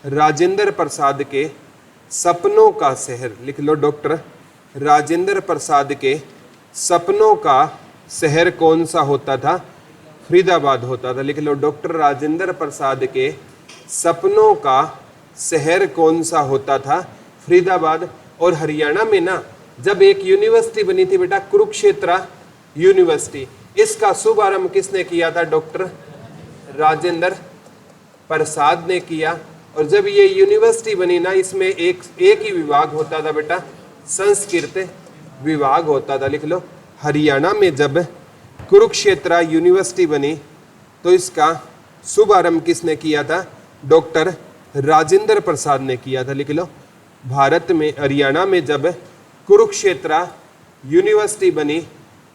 राजेंद्र प्रसाद के सपनों का शहर, लिख लो, डॉक्टर राजेंद्र प्रसाद के सपनों का शहर कौन सा होता था? फरीदाबाद होता था। लिख लो, डॉक्टर राजेंद्र प्रसाद के सपनों का शहर कौन सा होता था? फरीदाबाद। और हरियाणा में ना जब एक यूनिवर्सिटी बनी थी बेटा, कुरुक्षेत्र यूनिवर्सिटी, इसका शुभारंभ किसने किया था? डॉक्टर राजेंद्र प्रसाद ने किया। और जब ये यूनिवर्सिटी बनी ना, इसमें एक ही विभाग होता था बेटा, संस्कृत विभाग होता था। लिख लो, हरियाणा में जब कुरुक्षेत्र यूनिवर्सिटी बनी तो इसका शुभारंभ किसने किया था? डॉक्टर राजेंद्र प्रसाद ने किया था। लिख लो, भारत में हरियाणा में जब कुरुक्षेत्र यूनिवर्सिटी बनी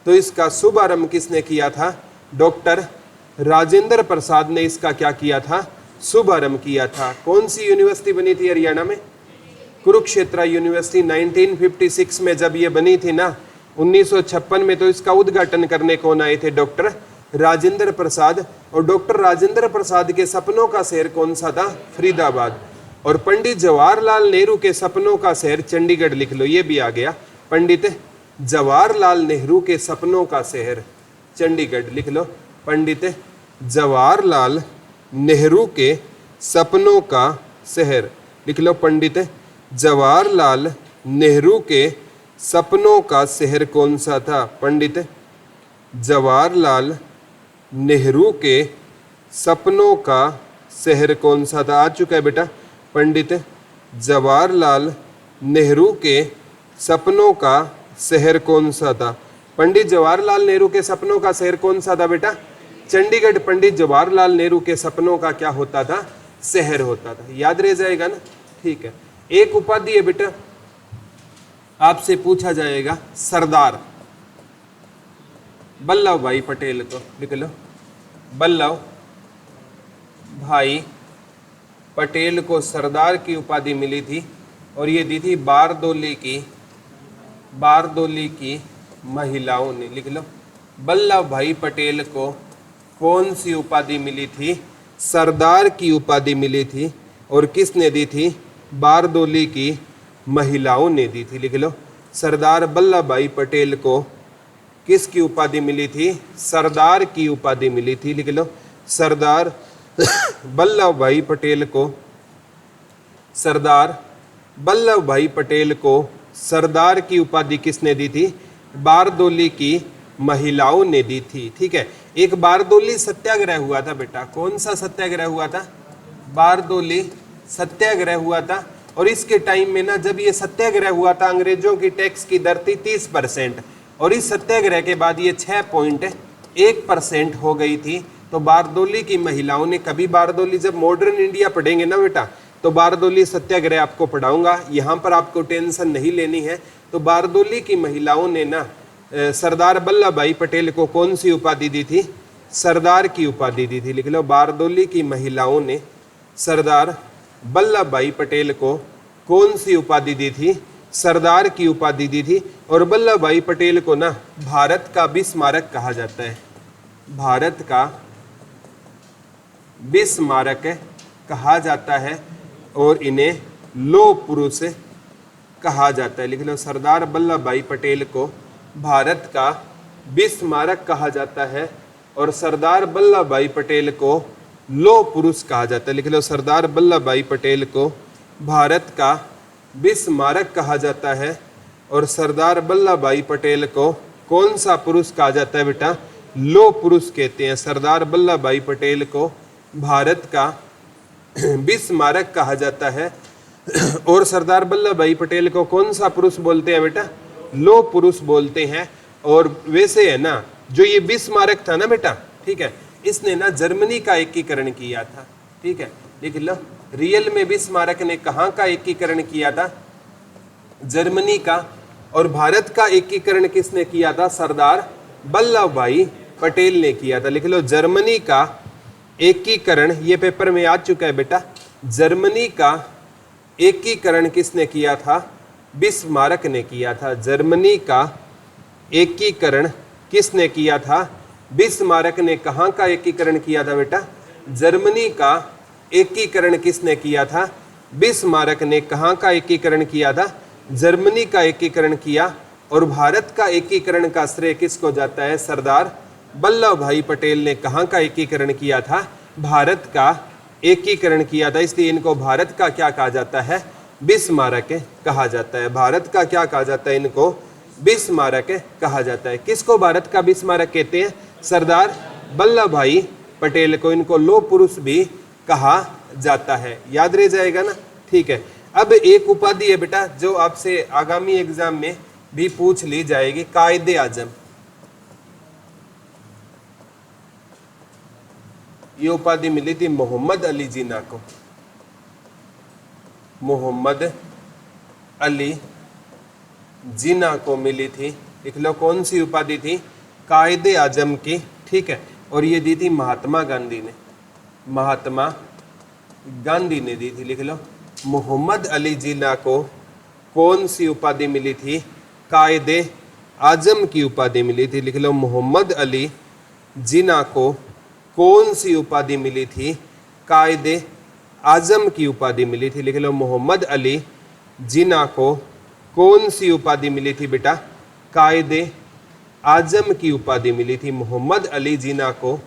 तो इसका शुभारंभ किसने किया था? डॉक्टर राजेंद्र प्रसाद ने इसका क्या किया था? शुभारंभ किया था। कौन सी यूनिवर्सिटी बनी थी हरियाणा में? कुरुक्षेत्र यूनिवर्सिटी 1956 में जब ये बनी थी ना, 1956 में, तो इसका उद्घाटन करने कौन आए थे? डॉक्टर राजेंद्र प्रसाद। और डॉक्टर राजेंद्र प्रसाद के सपनों का शहर कौन सा था? फरीदाबाद। और पंडित जवाहरलाल नेहरू के सपनों का शहर चंडीगढ़। लिख लो, ये भी आ गया, पंडित जवाहरलाल नेहरू के सपनों का शहर चंडीगढ़। लिख लो, पंडित जवाहरलाल नेहरू के सपनों का शहर। लिख लो, पंडित जवाहरलाल नेहरू के सपनों का शहर कौन सा था? पंडित जवाहरलाल नेहरू के सपनों का शहर कौन सा था? आ चुका है बेटा, पंडित जवाहरलाल नेहरू के सपनों का शहर कौन सा था? पंडित जवाहरलाल नेहरू के सपनों का शहर कौन सा था बेटा? चंडीगढ़। पंडित जवाहरलाल नेहरू के सपनों का क्या होता था? शहर होता था। याद रह जाएगा ना? ठीक है। एक उपाधि है बेटा, आपसे पूछा जाएगा, सरदार वल्लभ भाई पटेल को। लिख लो, वल्लभ भाई पटेल को सरदार की उपाधि मिली थी, और ये दी थी बारदोली की महिलाओं ने। लिख लो, वल्लभ भाई पटेल को कौन सी उपाधि मिली थी? सरदार की उपाधि मिली थी। और किसने दी थी? बारदोली की महिलाओं ने दी थी। लिख लो, सरदार वल्लभ भाई पटेल को किसकी उपाधि मिली थी? सरदार की उपाधि मिली थी। लिख लो, सरदार वल्लभ भाई पटेल को, सरदार वल्लभ भाई पटेल को सरदार की उपाधि किसने दी थी? बारदोली की महिलाओं ने दी थी। ठीक है। एक बारदोली सत्याग्रह हुआ था बेटा। कौन सा सत्याग्रह हुआ था? बारदोली सत्याग्रह हुआ था। और इसके टाइम में ना, जब ये सत्याग्रह हुआ था, अंग्रेजों की टैक्स की दर थी 30%, और इस सत्याग्रह के बाद ये 6.1% हो गई थी। तो बारदोली की महिलाओं ने, कभी बारदोली, जब मॉडर्न इंडिया पढ़ेंगे ना बेटा, तो बारदोली सत्याग्रह आपको पढ़ाऊंगा, यहाँ पर आपको टेंशन नहीं लेनी है। तो बारदोली की महिलाओं ने ना सरदार वल्लभ भाई पटेल को कौन सी उपाधि दी थी? सरदार की उपाधि दी थी। लिख लो, बारदोली की महिलाओं ने सरदार वल्लभ भाई पटेल को कौन सी उपाधि दी थी? सरदार की उपाधि दी थी। और वल्लभ भाई पटेल को ना भारत का बिस्मारक कहा जाता है। भारत का बिस्मारक कहा जाता है और इन्हें लौह पुरुष कहा जाता है। लिख लो, सरदार वल्लभ भाई पटेल को भारत का बिस्मारक कहा जाता है और सरदार वल्लभ भाई पटेल को लौह पुरुष कहा जाता है। लिख लो, सरदार वल्लभ भाई पटेल को भारत का बिस्मारक कहा जाता है और सरदार वल्लभ भाई पटेल को कौन सा पुरुष कहा जाता है बेटा? लौह पुरुष कहते हैं। सरदार वल्लभ भाई पटेल को भारत का बिस्मारक कहा जाता है और सरदार वल्लभ भाई पटेल को कौन सा पुरुष बोलते हैं बेटा? लौह पुरुष बोलते हैं। और वैसे है ना, जो ये बिस्मारक था ना बेटा, ठीक है, इसने ना जर्मनी का एकीकरण किया था। ठीक है, लिख लो, रियल में बिस्मारक ने कहाँ का एकीकरण किया था? जर्मनी का। और भारत का एकीकरण किसने किया था? सरदार वल्लभ भाई पटेल ने किया था। लिख लो, जर्मनी का एकीकरण, ये पेपर में आ चुका है बेटा। जर्मनी का एकीकरण किसने किया था? बिस्मारक ने किया था। जर्मनी का एकीकरण किसने किया था? बिस्मारक ने। कहाँ का एकीकरण किया था बेटा? जर्मनी का एकीकरण किसने किया था? बिस्मारक ने। कहाँ का एकीकरण किया था? जर्मनी का एकीकरण किया। और भारत का एकीकरण का श्रेय किसको जाता है? सरदार वल्लभ भाई पटेल ने। कहाँ का एकीकरण किया था? भारत का एकीकरण किया था। इसलिए इनको भारत का क्या कहा जाता है? बिस्मारक कहा जाता है। भारत का क्या कहा जाता है? इनको बिस्मारक कहा जाता है। किसको भारत का बिस्मारक कहते हैं? सरदार वल्लभ भाई पटेल को। इनको लौह पुरुष भी कहा जाता है। याद रह जाएगा ना? ठीक है। अब एक उपाधि है बेटा जो आपसे आगामी एग्जाम में भी पूछ ली जाएगी, कायदे आजम। ये उपाधि मिली थी मोहम्मद अली जिन्ना को। मोहम्मद अली जिन्ना को मिली थी। लिख लो, कौन सी उपाधि थी? कायदे आजम की। ठीक है, और ये दी थी महात्मा गांधी ने। महात्मा गांधी ने दी थी। लिख लो, मोहम्मद अली जिन्ना को कौन सी उपाधि मिली थी? कायदे आजम की उपाधि मिली थी। लिख लो, मोहम्मद अली जिन्ना को कौन सी उपाधि मिली थी? कायदे आजम की उपाधि मिली थी। लिख लो, मोहम्मद अली जिन्ना को कौन सी उपाधि मिली थी बेटा? कायदे आजम की उपाधि मिली थी। मोहम्मद अली जिन्ना को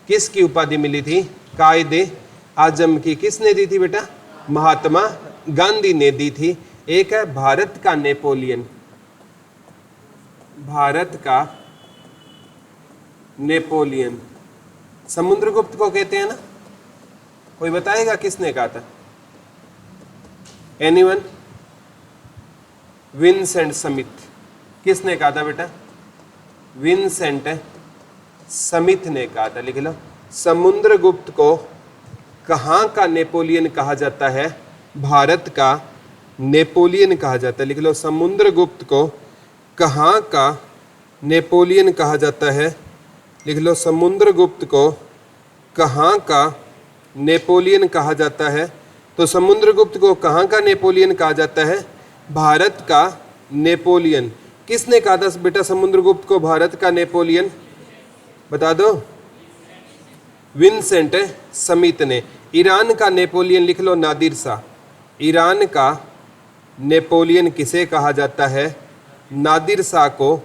किसकी उपाधि मिली थी? कायदे आजम की। किसने दी थी बेटा? महात्मा गांधी ने दी थी। एक है भारत का नेपोलियन। भारत का नेपोलियन समुद्रगुप्त को कहते हैं ना? कोई बताएगा किसने कहा था? एनीवन? Vincent Smith. किसने कहा था बेटा? विंसेंट स्मिथ ने कहा था। लिख लो, समुद्रगुप्त को कहाँ का नेपोलियन कहा जाता है? भारत का नेपोलियन कहा जाता है। लिख लो, समुद्रगुप्त को कहाँ का नेपोलियन कहा जाता है? लिख लो, समुद्रगुप्त को कहाँ का नेपोलियन कहा जाता है? तो समुद्रगुप्त को कहाँ का नेपोलियन कहा जाता है? भारत का नेपोलियन। किसने कहा था बेटा समुद्रगुप्त को भारत का नेपोलियन? बता दो। विंसेंट स्मिथ ने। ईरान का नेपोलियन लिख लो, नादिर शाह। ईरान का नेपोलियन किसे कहा जाता है? नादिर शाह को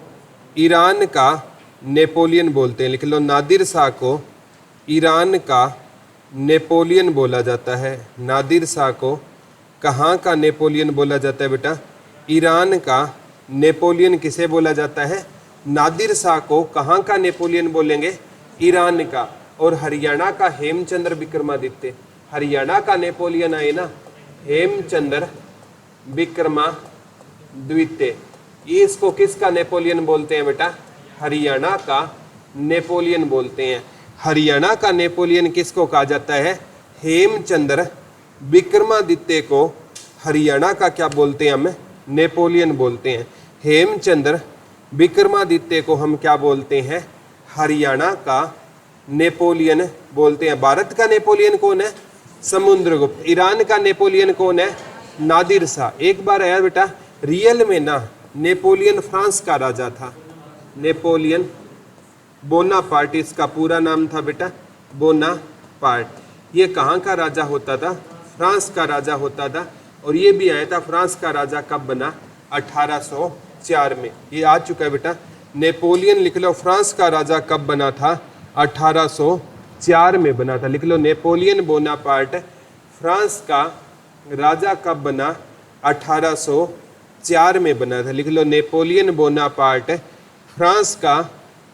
ईरान का नेपोलियन बोलते हैं। लिख लो, नादिर शाह को ईरान का नेपोलियन बोला जाता है। नादिर शाह को कहाँ का नेपोलियन बोला जाता है बेटा? ईरान का नेपोलियन किसे बोला जाता है? नादिर शाह को कहाँ का नेपोलियन बोलेंगे? ईरान का। और हरियाणा का हेमचंद्र विक्रमादित्य। हरियाणा का नेपोलियन आए ना, हेमचंद्र विक्रमादित्य। ये इसको किसका नेपोलियन बोलते हैं बेटा? हरियाणा का नेपोलियन बोलते हैं। हरियाणा का नेपोलियन किसको कहा जाता है? हेमचंद्र विक्रमादित्य को हरियाणा का क्या बोलते हैं? हम नेपोलियन बोलते हैं। हेमचंद्र विक्रमादित्य को हम क्या बोलते हैं? हरियाणा का नेपोलियन बोलते हैं। भारत का नेपोलियन कौन है? समुद्रगुप्त। ईरान का नेपोलियन कौन है? नादिर शाह। एक बार आया बेटा, रियल में ना नेपोलियन फ्रांस का राजा था। नेपोलियन बोनापार्ट इसका पूरा नाम था बेटा, बोनापार्ट। ये कहाँ का राजा होता था? फ्रांस का राजा होता था। और ये भी आया था फ्रांस का राजा कब बना? 1804 में। ये आ चुका है बेटा। नेपोलियन लिख लो, फ्रांस का राजा कब बना था? 1804 में बना था। लिख लो नेपोलियन बोनापार्ट फ्रांस का राजा कब बना? 1804 में बना था। लिख लो नेपोलियन बोनापार्ट फ्रांस का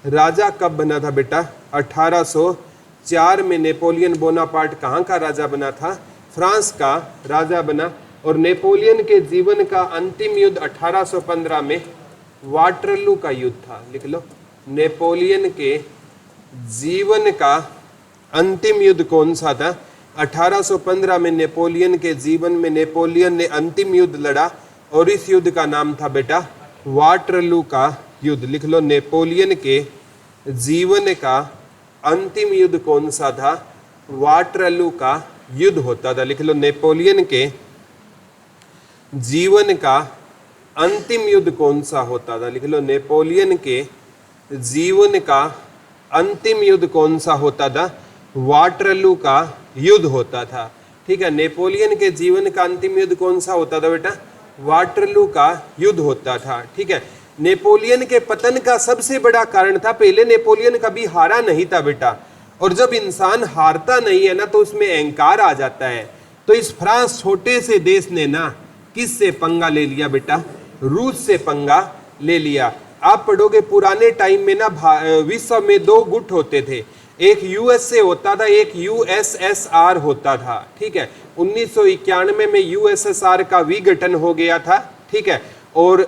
राजा कब बना था बेटा? 1804 में नेपोलियन बोनापार्ट कहाँ का राजा बना था? फ्रांस का राजा बना। और नेपोलियन के जीवन का अंतिम युद्ध 1815 में वाटरलू का युद्ध था। लिख लो नेपोलियन के जीवन का अंतिम युद्ध कौन सा था? 1815 में नेपोलियन के जीवन में नेपोलियन ने अंतिम युद्ध लड़ा और इस युद्ध का नाम था बेटा वाटरलू का युद्ध। लिख लो नेपोलियन के जीवन का अंतिम युद्ध कौन सा था? वाटरलू का युद्ध होता था। लिख लो नेपोलियन के जीवन का अंतिम युद्ध कौन सा होता था? लिख लो नेपोलियन के जीवन का अंतिम युद्ध कौन सा होता था? वाटरलू का युद्ध होता था। ठीक है, नेपोलियन के जीवन का अंतिम युद्ध कौन सा होता था बेटा? वाटरलू का युद्ध होता था। ठीक है, नेपोलियन के पतन का सबसे बड़ा कारण था, पहले नेपोलियन कभी हारा नहीं था बेटा। और जब इंसान हारता नहीं है ना तो उसमें अहंकार आ जाता है। तो इस फ्रांस छोटे से देश ने ना किससे पंगा ले लिया बेटा? रूस से पंगा ले लिया। आप पढ़ोगे पुराने टाइम में ना विश्व में दो गुट होते थे, एक यूएसए होता था, एक यूएसएसआर होता था। ठीक है, 1991 में यूएसएसआर का विघटन हो गया था। ठीक है, और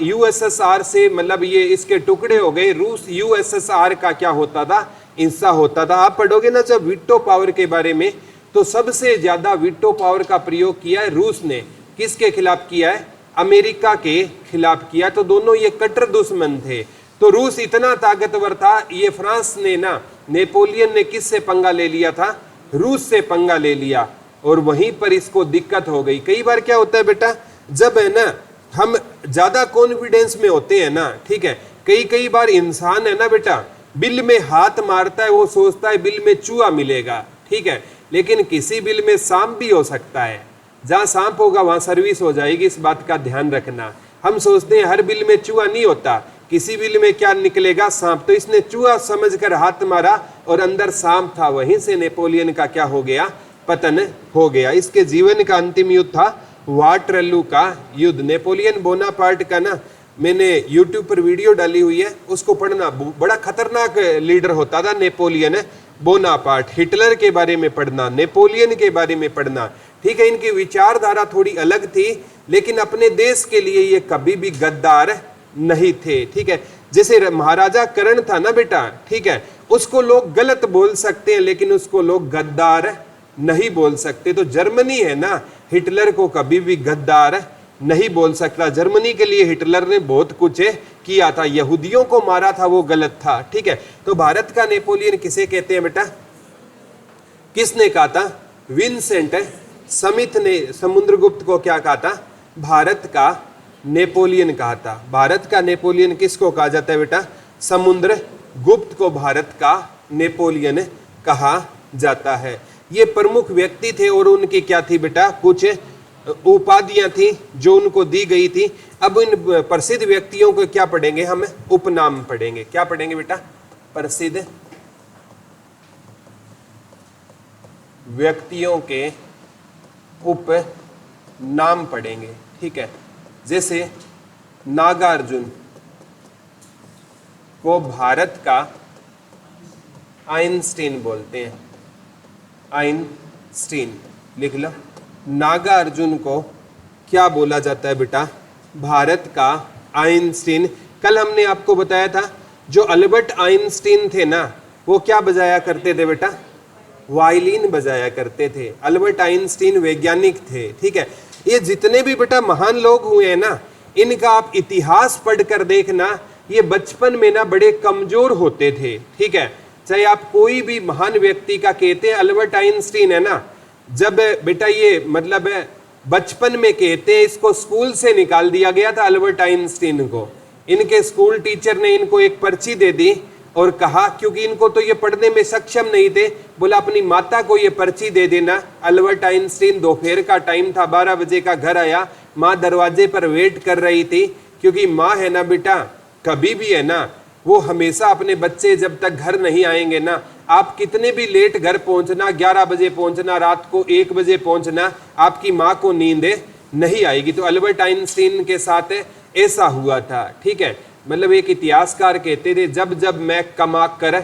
यूएसएसआर से मतलब ये इसके टुकड़े हो गए। रूस यूएसएसआर का क्या होता था? हिस्सा होता था। आप पढ़ोगे ना जब वीटो पावर के बारे में, तो सबसे ज्यादा वीटो पावर का प्रयोग किया है रूस ने। किसके खिलाफ किया है? अमेरिका के खिलाफ किया। तो दोनों ये कट्टर दुश्मन थे। तो रूस इतना ताकतवर था, ये फ्रांस ने ना, नेपोलियन ने किससे पंगा ले लिया था? रूस से पंगा ले लिया। और वहीं पर इसको दिक्कत हो गई। कई बार क्या होता है बेटा, जब है ना हम ज्यादा कॉन्फिडेंस में होते हैं ना, ठीक है, कई बार इंसान है ना बेटा, बिल में हाथ मारता है, वो सोचता है बिल में चूहा मिलेगा। ठीक है, लेकिन किसी बिल में सांप भी हो सकता है। जहाँ सांप होगा वहां सर्विस हो जाएगी, इस बात का ध्यान रखना। हम सोचते हैं हर बिल में चूहा नहीं होता, किसी बिल में क्या निकलेगा? सांप। तो इसने चूहा समझकर हाथ मारा और अंदर सांप था। वहीं से नेपोलियन का क्या हो गया? पतन हो गया। इसके जीवन का अंतिम युद्ध था वाटरलू का युद्ध। नेपोलियन बोनापार्ट का ना मैंने यूट्यूब पर वीडियो डाली हुई है, उसको पढ़ना। बड़ा खतरनाक लीडर होता था नेपोलियन बोनापार्ट। हिटलर के बारे में पढ़ना, नेपोलियन के बारे में पढ़ना। ठीक है, इनकी विचारधारा थोड़ी अलग थी, लेकिन अपने देश के लिए ये कभी भी गद्दार नहीं थे। ठीक है, जैसे महाराजा कर्ण था ना बेटा, ठीक है, उसको लोग गलत बोल सकते हैं लेकिन उसको लोग गद्दार नहीं बोल सकते। तो जर्मनी है ना, हिटलर को कभी भी गद्दार नहीं बोल सकता। जर्मनी के लिए हिटलर ने बहुत कुछ किया था, यहूदियों को मारा था, वो गलत था। ठीक है, तो भारत का नेपोलियन किसे कहते हैं बेटा? किसने कहा था? विंसेंट स्मिथ ने समुद्रगुप्त को क्या कहा था? भारत का नेपोलियन कहा था। भारत का नेपोलियन किसको कहा जाता है बेटा? समुद्रगुप्त को भारत का नेपोलियन कहा जाता है। ये प्रमुख व्यक्ति थे और उनकी क्या थी बेटा? कुछ उपाधियां थी जो उनको दी गई थी। अब इन प्रसिद्ध व्यक्तियों को क्या पढ़ेंगे हम? उपनाम पढ़ेंगे। क्या पढ़ेंगे बेटा? प्रसिद्ध व्यक्तियों के उपनाम पढ़ेंगे। ठीक है, जैसे नागार्जुन को भारत का आइंस्टीन बोलते हैं। आइंस्टीन लिख लो। नागार्जुन को क्या बोला जाता है बेटा? भारत का आइंस्टीन। कल हमने आपको बताया था जो अल्बर्ट आइंस्टीन थे ना, वो क्या बजाया करते थे बेटा? वायलिन बजाया करते थे। अल्बर्ट आइंस्टीन वैज्ञानिक थे। ठीक है, ये जितने भी बेटा महान लोग हुए हैं ना, इनका आप इतिहास पढ़कर देखना, ये बचपन में ना बड़े कमजोर होते थे। ठीक है, चाहे आप कोई भी महान व्यक्ति का कहते हैं, अल्बर्ट आइंस्टीन है ना, जब बेटा ये मतलब बचपन में कहते हैं, इसको स्कूल से निकाल दिया गया था अल्बर्ट आइंस्टीन को। इनके स्कूल टीचर ने इनको एक पर्ची दे दी और कहा, क्योंकि इनको तो ये पढ़ने में सक्षम नहीं थे, बोला अपनी माता को ये पर्ची दे देना। अल्बर्ट आइंस्टीन दोपहर का टाइम था, 12 बजे का घर आया। माँ दरवाजे पर वेट कर रही थी, क्योंकि माँ है ना बेटा, कभी भी है ना, वो हमेशा अपने बच्चे जब तक घर नहीं आएंगे ना, आप कितने भी लेट घर पहुंचना, 11 बजे पहुंचना, रात को 1 बजे पहुंचना, आपकी माँ को नींद नहीं आएगी। तो अल्बर्ट आइंस्टीन के साथ ऐसा हुआ था, ठीक है। मतलब एक इतिहासकार कहते थे, जब जब मैं कमा कर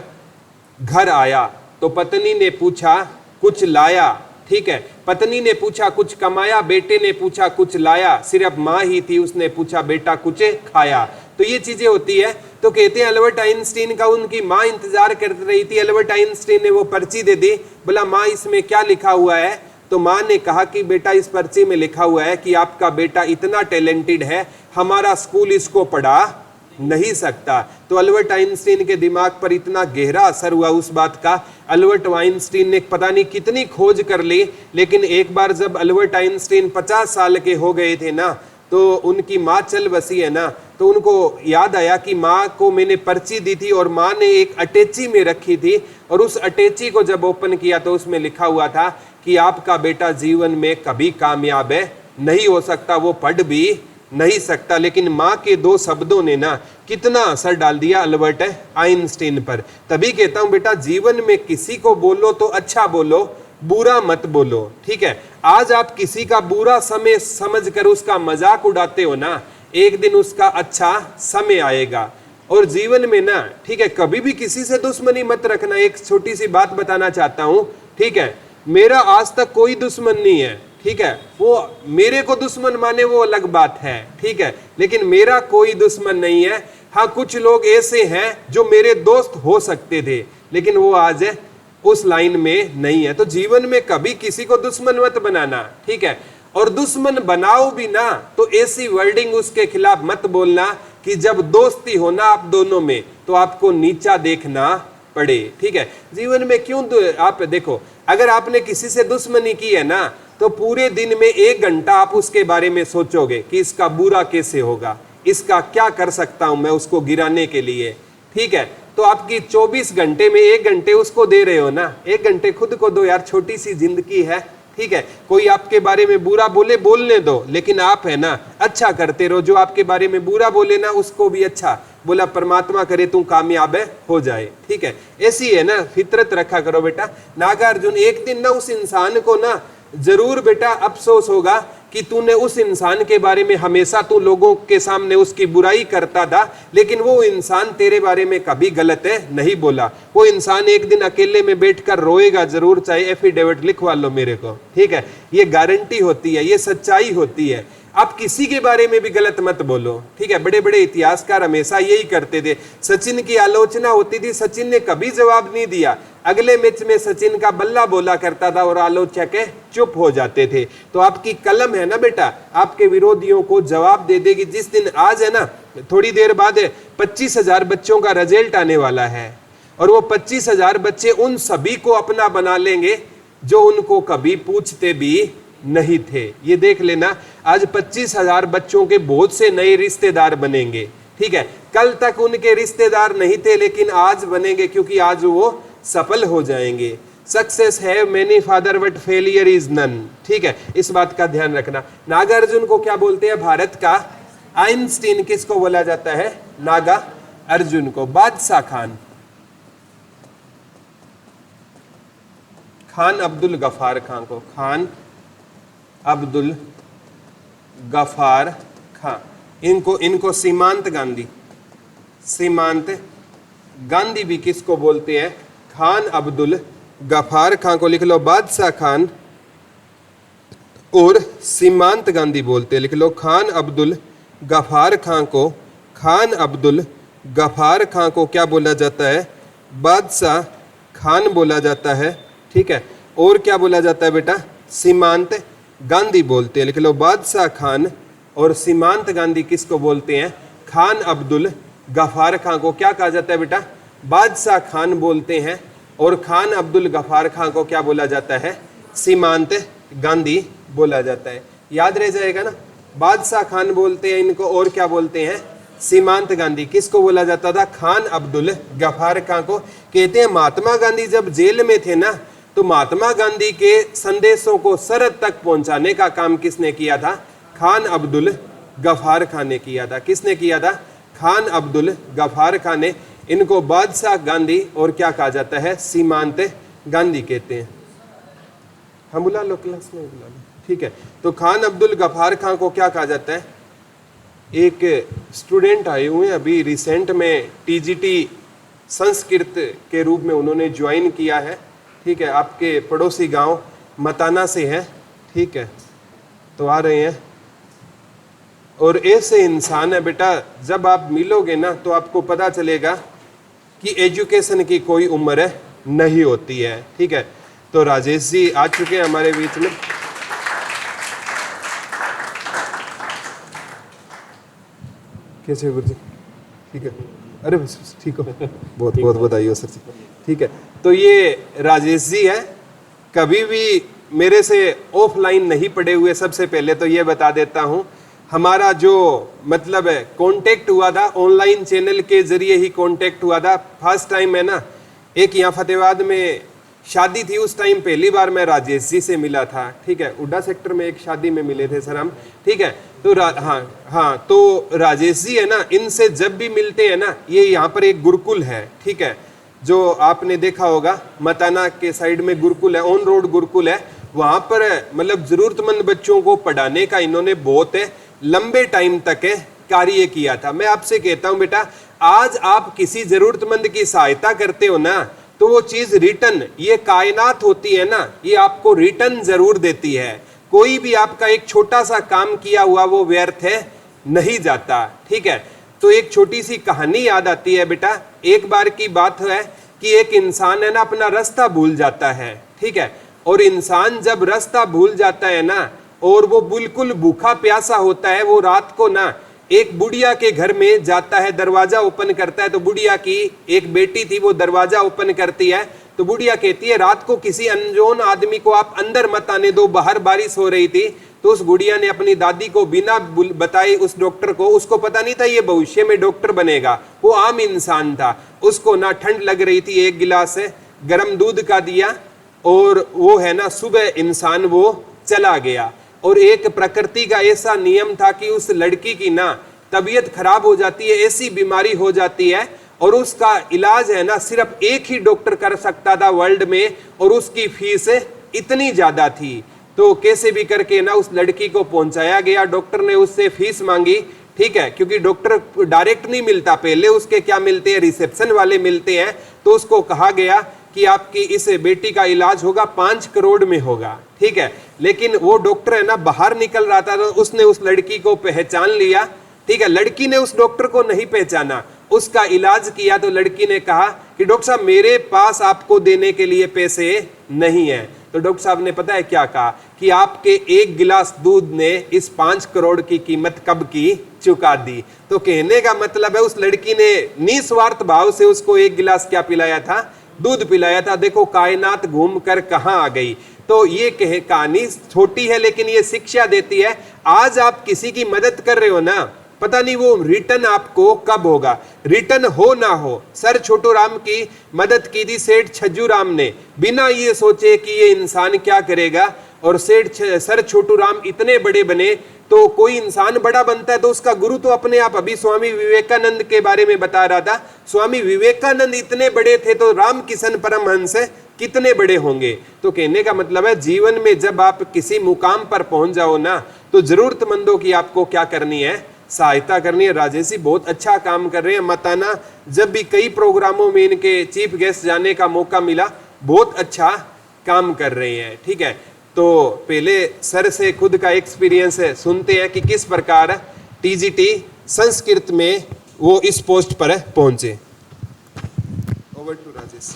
घर आया तो पत्नी ने पूछा कुछ लाया, ठीक है। पत्नी ने पूछा कुछ कमाया, बेटे ने पूछा कुछ लाया, सिर्फ माँ ही थी, उसने पूछा बेटा कुछ खाया। तो ये चीजें होती है। तो कहते हैं अल्बर्ट आइंस्टीन का उनकी माँ इंतजार कर रही थी। अल्बर्ट आइंस्टीन ने वो पर्ची दे दी, बोला माँ इसमें क्या लिखा हुआ है? तो माँ ने कहा कि बेटा इस पर्ची में लिखा हुआ है कि आपका बेटा इतना टैलेंटेड है, हमारा स्कूल इसको पढ़ा नहीं सकता। तो अल्बर्ट आइंस्टीन के दिमाग पर इतना गहरा असर हुआ उस बात का। अल्बर्ट आइंस्टीन ने पता नहीं कितनी खोज कर ली, लेकिन एक बार जब अल्बर्ट आइंस्टीन 50 साल के हो गए थे ना, तो उनकी माँ चल बसी है ना, तो उनको याद आया कि माँ को मैंने पर्ची दी थी और माँ ने एक अटैची में रखी थी, और उस अटैची को जब ओपन किया तो उसमें लिखा हुआ था कि आपका बेटा जीवन में कभी कामयाब नहीं हो सकता, वो पढ़ भी नहीं सकता। लेकिन माँ के 2 शब्दों ने ना कितना असर डाल दिया अल्बर्ट आइंस्टीन पर। तभी कहता हूं बेटा, जीवन में किसी को बोलो तो अच्छा बोलो, बुरा मत बोलो, ठीक है। आज आप किसी का बुरा समय समझकर उसका मजाक उड़ाते हो ना, एक दिन उसका अच्छा समय आएगा। और जीवन में ना, ठीक है, कभी भी किसी से दुश्मनी मत रखना। एक छोटी सी बात बताना चाहता हूं, ठीक है। मेरा आज तक कोई दुश्मन नहीं है, ठीक है। वो मेरे को दुश्मन माने वो अलग बात है, ठीक है, लेकिन मेरा कोई दुश्मन नहीं है। हाँ, कुछ लोग ऐसे हैं जो मेरे दोस्त हो सकते थे, लेकिन वो आज उस लाइन में नहीं है। तो जीवन में कभी किसी को दुश्मन मत बनाना, ठीक है। और दुश्मन बनाओ भी ना तो ऐसी वर्डिंग उसके खिलाफ मत बोलना कि जब दोस्ती हो ना आप दोनों में तो आपको नीचा देखना पड़े, ठीक है। जीवन में क्यों आप देखो, अगर आपने किसी से दुश्मनी की है ना, तो पूरे दिन में 1 घंटा आप उसके बारे में सोचोगे कि इसका बुरा कैसे होगा, इसका क्या कर सकता हूं मैं उसको गिराने के लिए, ठीक है। तो आपकी 24 घंटे में 1 घंटे उसको दे रहे हो ना, 1 घंटे खुद को दो यार, छोटी सी जिंदगी है, ठीक है। कोई आपके बारे में बुरा बोले, बोलने दो, लेकिन आप है ना अच्छा करते रहो। जो आपके बारे में बुरा बोले ना, उसको भी अच्छा बोला, परमात्मा करे तू कामयाब हो जाए, ठीक है। ऐसी है ना फितरत रखा करो बेटा। नागार्जुन, एक दिन ना उस इंसान को ना जरूर बेटा अफसोस होगा कि तूने उस इंसान के बारे में हमेशा तू लोगों के सामने उसकी बुराई करता था, लेकिन वो इंसान तेरे बारे में कभी गलत नहीं बोला। वो इंसान एक दिन अकेले में बैठकर रोएगा जरूर, चाहे एफिडेविट लिखवा लो मेरे को, ठीक है। ये गारंटी होती है, ये सच्चाई होती है। आप किसी के बारे में भी गलत मत बोलो, ठीक है। बड़े बड़े इतिहासकार हमेशा यही करते थे। सचिन की आलोचना होती थी, सचिन ने कभी जवाब नहीं दिया। अगले मैच में सचिन का बल्ला बोला करता था और आलोचक चुप हो जाते थे। तो आपकी कलम है ना बेटा, आपके विरोधियों को जवाब दे देगी। जिस दिन आज है ना, थोड़ी देर बाद 25,000 बच्चों का रिजल्ट आने वाला है, और वो 25,000 बच्चे उन सभी को अपना बना लेंगे जो उनको कभी पूछते भी नहीं थे। ये देख लेना, आज 25,000 बच्चों के बहुत से नए रिश्तेदार बनेंगे, ठीक है। कल तक उनके रिश्तेदार नहीं थे, लेकिन आज बनेंगे, क्योंकि आज वो सफल हो जाएंगे। सक्सेस है many father but failure is none, ठीक है। इस बात का ध्यान रखना। नागार्जुन को क्या बोलते हैं भारत का? आइंस्टीन किसको बोला जाता है? नागा अर्जुन को। बादशाह खान, खान अब्दुल गफार खान को, खान अब्दुल गफार खान, इनको सीमांत गांधी, सीमांत गांधी भी किसको बोलते हैं? खान अब्दुल गफार खान को लिख लो बादशाह खान और सीमांत गांधी बोलते हैं। लिख लो खान अब्दुल गफार खान को, खान अब्दुल गफार खान को क्या बोला जाता है? बादशाह खान बोला जाता है, ठीक है। और क्या बोला जाता है बेटा? सीमांत गांधी बोलते हैं। लिख लो बादशाह खान और सीमांत गांधी किसको बोलते हैं? खान अब्दुल गफार खान को क्या कहा जाता है बेटा? बादशाह खान बोलते हैं। और खान अब्दुल गफार खान को क्या बोला जाता है? सीमांत गांधी बोला जाता है। याद रह जाएगा ना, बादशाह खान बोलते हैं इनको, और क्या बोलते हैं? सीमांत गांधी। किसको बोला जाता था? खान अब्दुल गफार खां को। कहते हैं महात्मा गांधी जब जेल में थे ना, तो महात्मा गांधी के संदेशों को सरहद तक पहुंचाने का काम किसने किया था? खान अब्दुल गफार खान ने किया था। किसने किया था? खान अब्दुल गफार खान ने। इनको बादशाह गांधी और क्या कहा जाता है? सीमांत गांधी कहते हैं। हम बुला लो, क्लास में बुला लो, ठीक है। तो खान अब्दुल गफार खान को क्या कहा जाता है? एक स्टूडेंट आए हुए हैं अभी रिसेंट में, टीजीटी संस्कृत के रूप में उन्होंने ज्वाइन किया है, ठीक है। आपके पड़ोसी गांव मताना से है, ठीक है। तो आ रहे हैं, और ऐसे इंसान है बेटा, जब आप मिलोगे ना तो आपको पता चलेगा कि एजुकेशन की कोई उम्र नहीं होती है, ठीक है। तो राजेश जी आ चुके हैं हमारे बीच में। कैसे गुरु जी? ठीक है, अरे बस ठीक हो, बहुत बहुत बधाई हो सर जी, ठीक है। तो ये राजेश जी है, कभी भी मेरे से ऑफलाइन नहीं पढ़े हुए। सबसे पहले तो ये बता देता हूँ, हमारा जो मतलब है कांटेक्ट हुआ था ऑनलाइन चैनल के जरिए ही कांटेक्ट हुआ था। फर्स्ट टाइम है ना, एक यहाँ फतेहाबाद में शादी थी, उस टाइम पहली बार मैं राजेश जी से मिला था, ठीक है। उड्डा सेक्टर में एक शादी में मिले थे सर हम, ठीक है। तो हाँ, तो राजेश जी है ना, इनसे जब भी मिलते हैं ना, ये यहाँ पर एक गुरुकुल है, ठीक है, जो आपने देखा होगा मताना के साइड में गुरुकुल है, ऑन रोड गुरुकुल है। वहां पर मतलब जरूरतमंद बच्चों को पढ़ाने का इन्होंने बहुत लंबे टाइम तक कार्य किया था। मैं आपसे कहता हूं बेटा, आज आप किसी जरूरतमंद की सहायता करते हो ना, तो वो चीज रिटर्न, ये कायनात होती है ना, ये आपको रिटर्न जरूर देती है। कोई भी आपका एक छोटा सा काम किया हुआ वो व्यर्थ नहीं जाता, ठीक है। तो एक छोटी सी कहानी याद आती है बेटा। एक बार की बात है कि एक इंसान है ना, अपना रास्ता भूल जाता है, ठीक है। और इंसान जब रास्ता भूल जाता है ना, और वो बिल्कुल भूखा प्यासा होता है, वो रात को ना एक बुढ़िया के घर में जाता है, दरवाजा ओपन करता है। तो बुढ़िया की एक बेटी थी, वो दरवाजा ओपन करती है, तो बुढ़िया कहती है रात को किसी अनजान आदमी को आप अंदर मत आने दो, बाहर बारिश हो रही थी। तो उस गुड़िया ने अपनी दादी को बिना बताए उस डॉक्टर को, उसको पता नहीं था ये भविष्य में डॉक्टर बनेगा, वो आम इंसान था, उसको ना ठंड लग रही थी, एक गिलास गर्म दूध का दिया, और वो है ना सुबह इंसान वो चला गया। और एक प्रकृति का ऐसा नियम था कि उस लड़की की ना तबीयत खराब हो जाती है, ऐसी बीमारी हो जाती है, और उसका इलाज है ना सिर्फ एक ही डॉक्टर कर सकता था वर्ल्ड में, और उसकी फीस इतनी ज्यादा थी। तो कैसे भी करके ना उस लड़की को पहुंचाया गया। डॉक्टर ने उससे फीस मांगी, ठीक है, क्योंकि डॉक्टर डायरेक्ट नहीं मिलता, पहले उसके क्या मिलते हैं, रिसेप्शन वाले मिलते हैं। तो उसको कहा गया कि आपकी इस बेटी का इलाज होगा 5 करोड़ में होगा, ठीक है। लेकिन वो डॉक्टर है ना बाहर निकल रहा था, तो उसने उस लड़की को पहचान लिया, ठीक है। लड़की ने उस डॉक्टर को नहीं पहचाना, उसका इलाज किया। तो लड़की ने कहा कि डॉक्टर साहब मेरे पास आपको देने के लिए पैसे नहीं है। तो डॉक्टर साहब ने पता है क्या कहा कि आपके एक गिलास दूध ने इस 5 करोड़ की कीमत कब की चुका दी। तो कहने का मतलब है उस लड़की ने निस्वार्थ भाव से उसको एक गिलास क्या पिलाया था, दूध पिलाया था। देखो कायनात घूम कर कहां आ गई। तो ये कहानी छोटी है लेकिन ये शिक्षा देती है। आज आप किसी की मदद कर रहे हो ना, पता नहीं वो रिटर्न आपको कब होगा, रिटर्न हो ना हो। सर छोटू राम की मदद की थी सेठ छज्जू राम ने, बिना ये सोचे कि ये इंसान क्या करेगा, और सर छोटू राम इतने बड़े बने। तो कोई इंसान बड़ा बनता है तो उसका गुरु तो अपने आप, अभी स्वामी विवेकानंद के बारे में बता रहा था, स्वामी विवेकानंद इतने बड़े थे तो रामकिशन परमहंस कितने बड़े होंगे। तो कहने का मतलब है जीवन में जब आप किसी मुकाम पर पहुंच जाओ ना, तो जरूरतमंदों की आपको क्या करनी है, सहायता करनी है। राजेश जी बहुत अच्छा काम कर रहे हैं। मताना जब भी कई प्रोग्रामों में इनके चीफ गेस्ट जाने का मौका मिला, बहुत अच्छा काम कर रहे हैं, ठीक है। तो पहले सर से खुद का एक्सपीरियंस सुनते हैं कि किस प्रकार टीजीटी संस्कृत में वो इस पोस्ट पर पहुंचे। Over to Rajesh.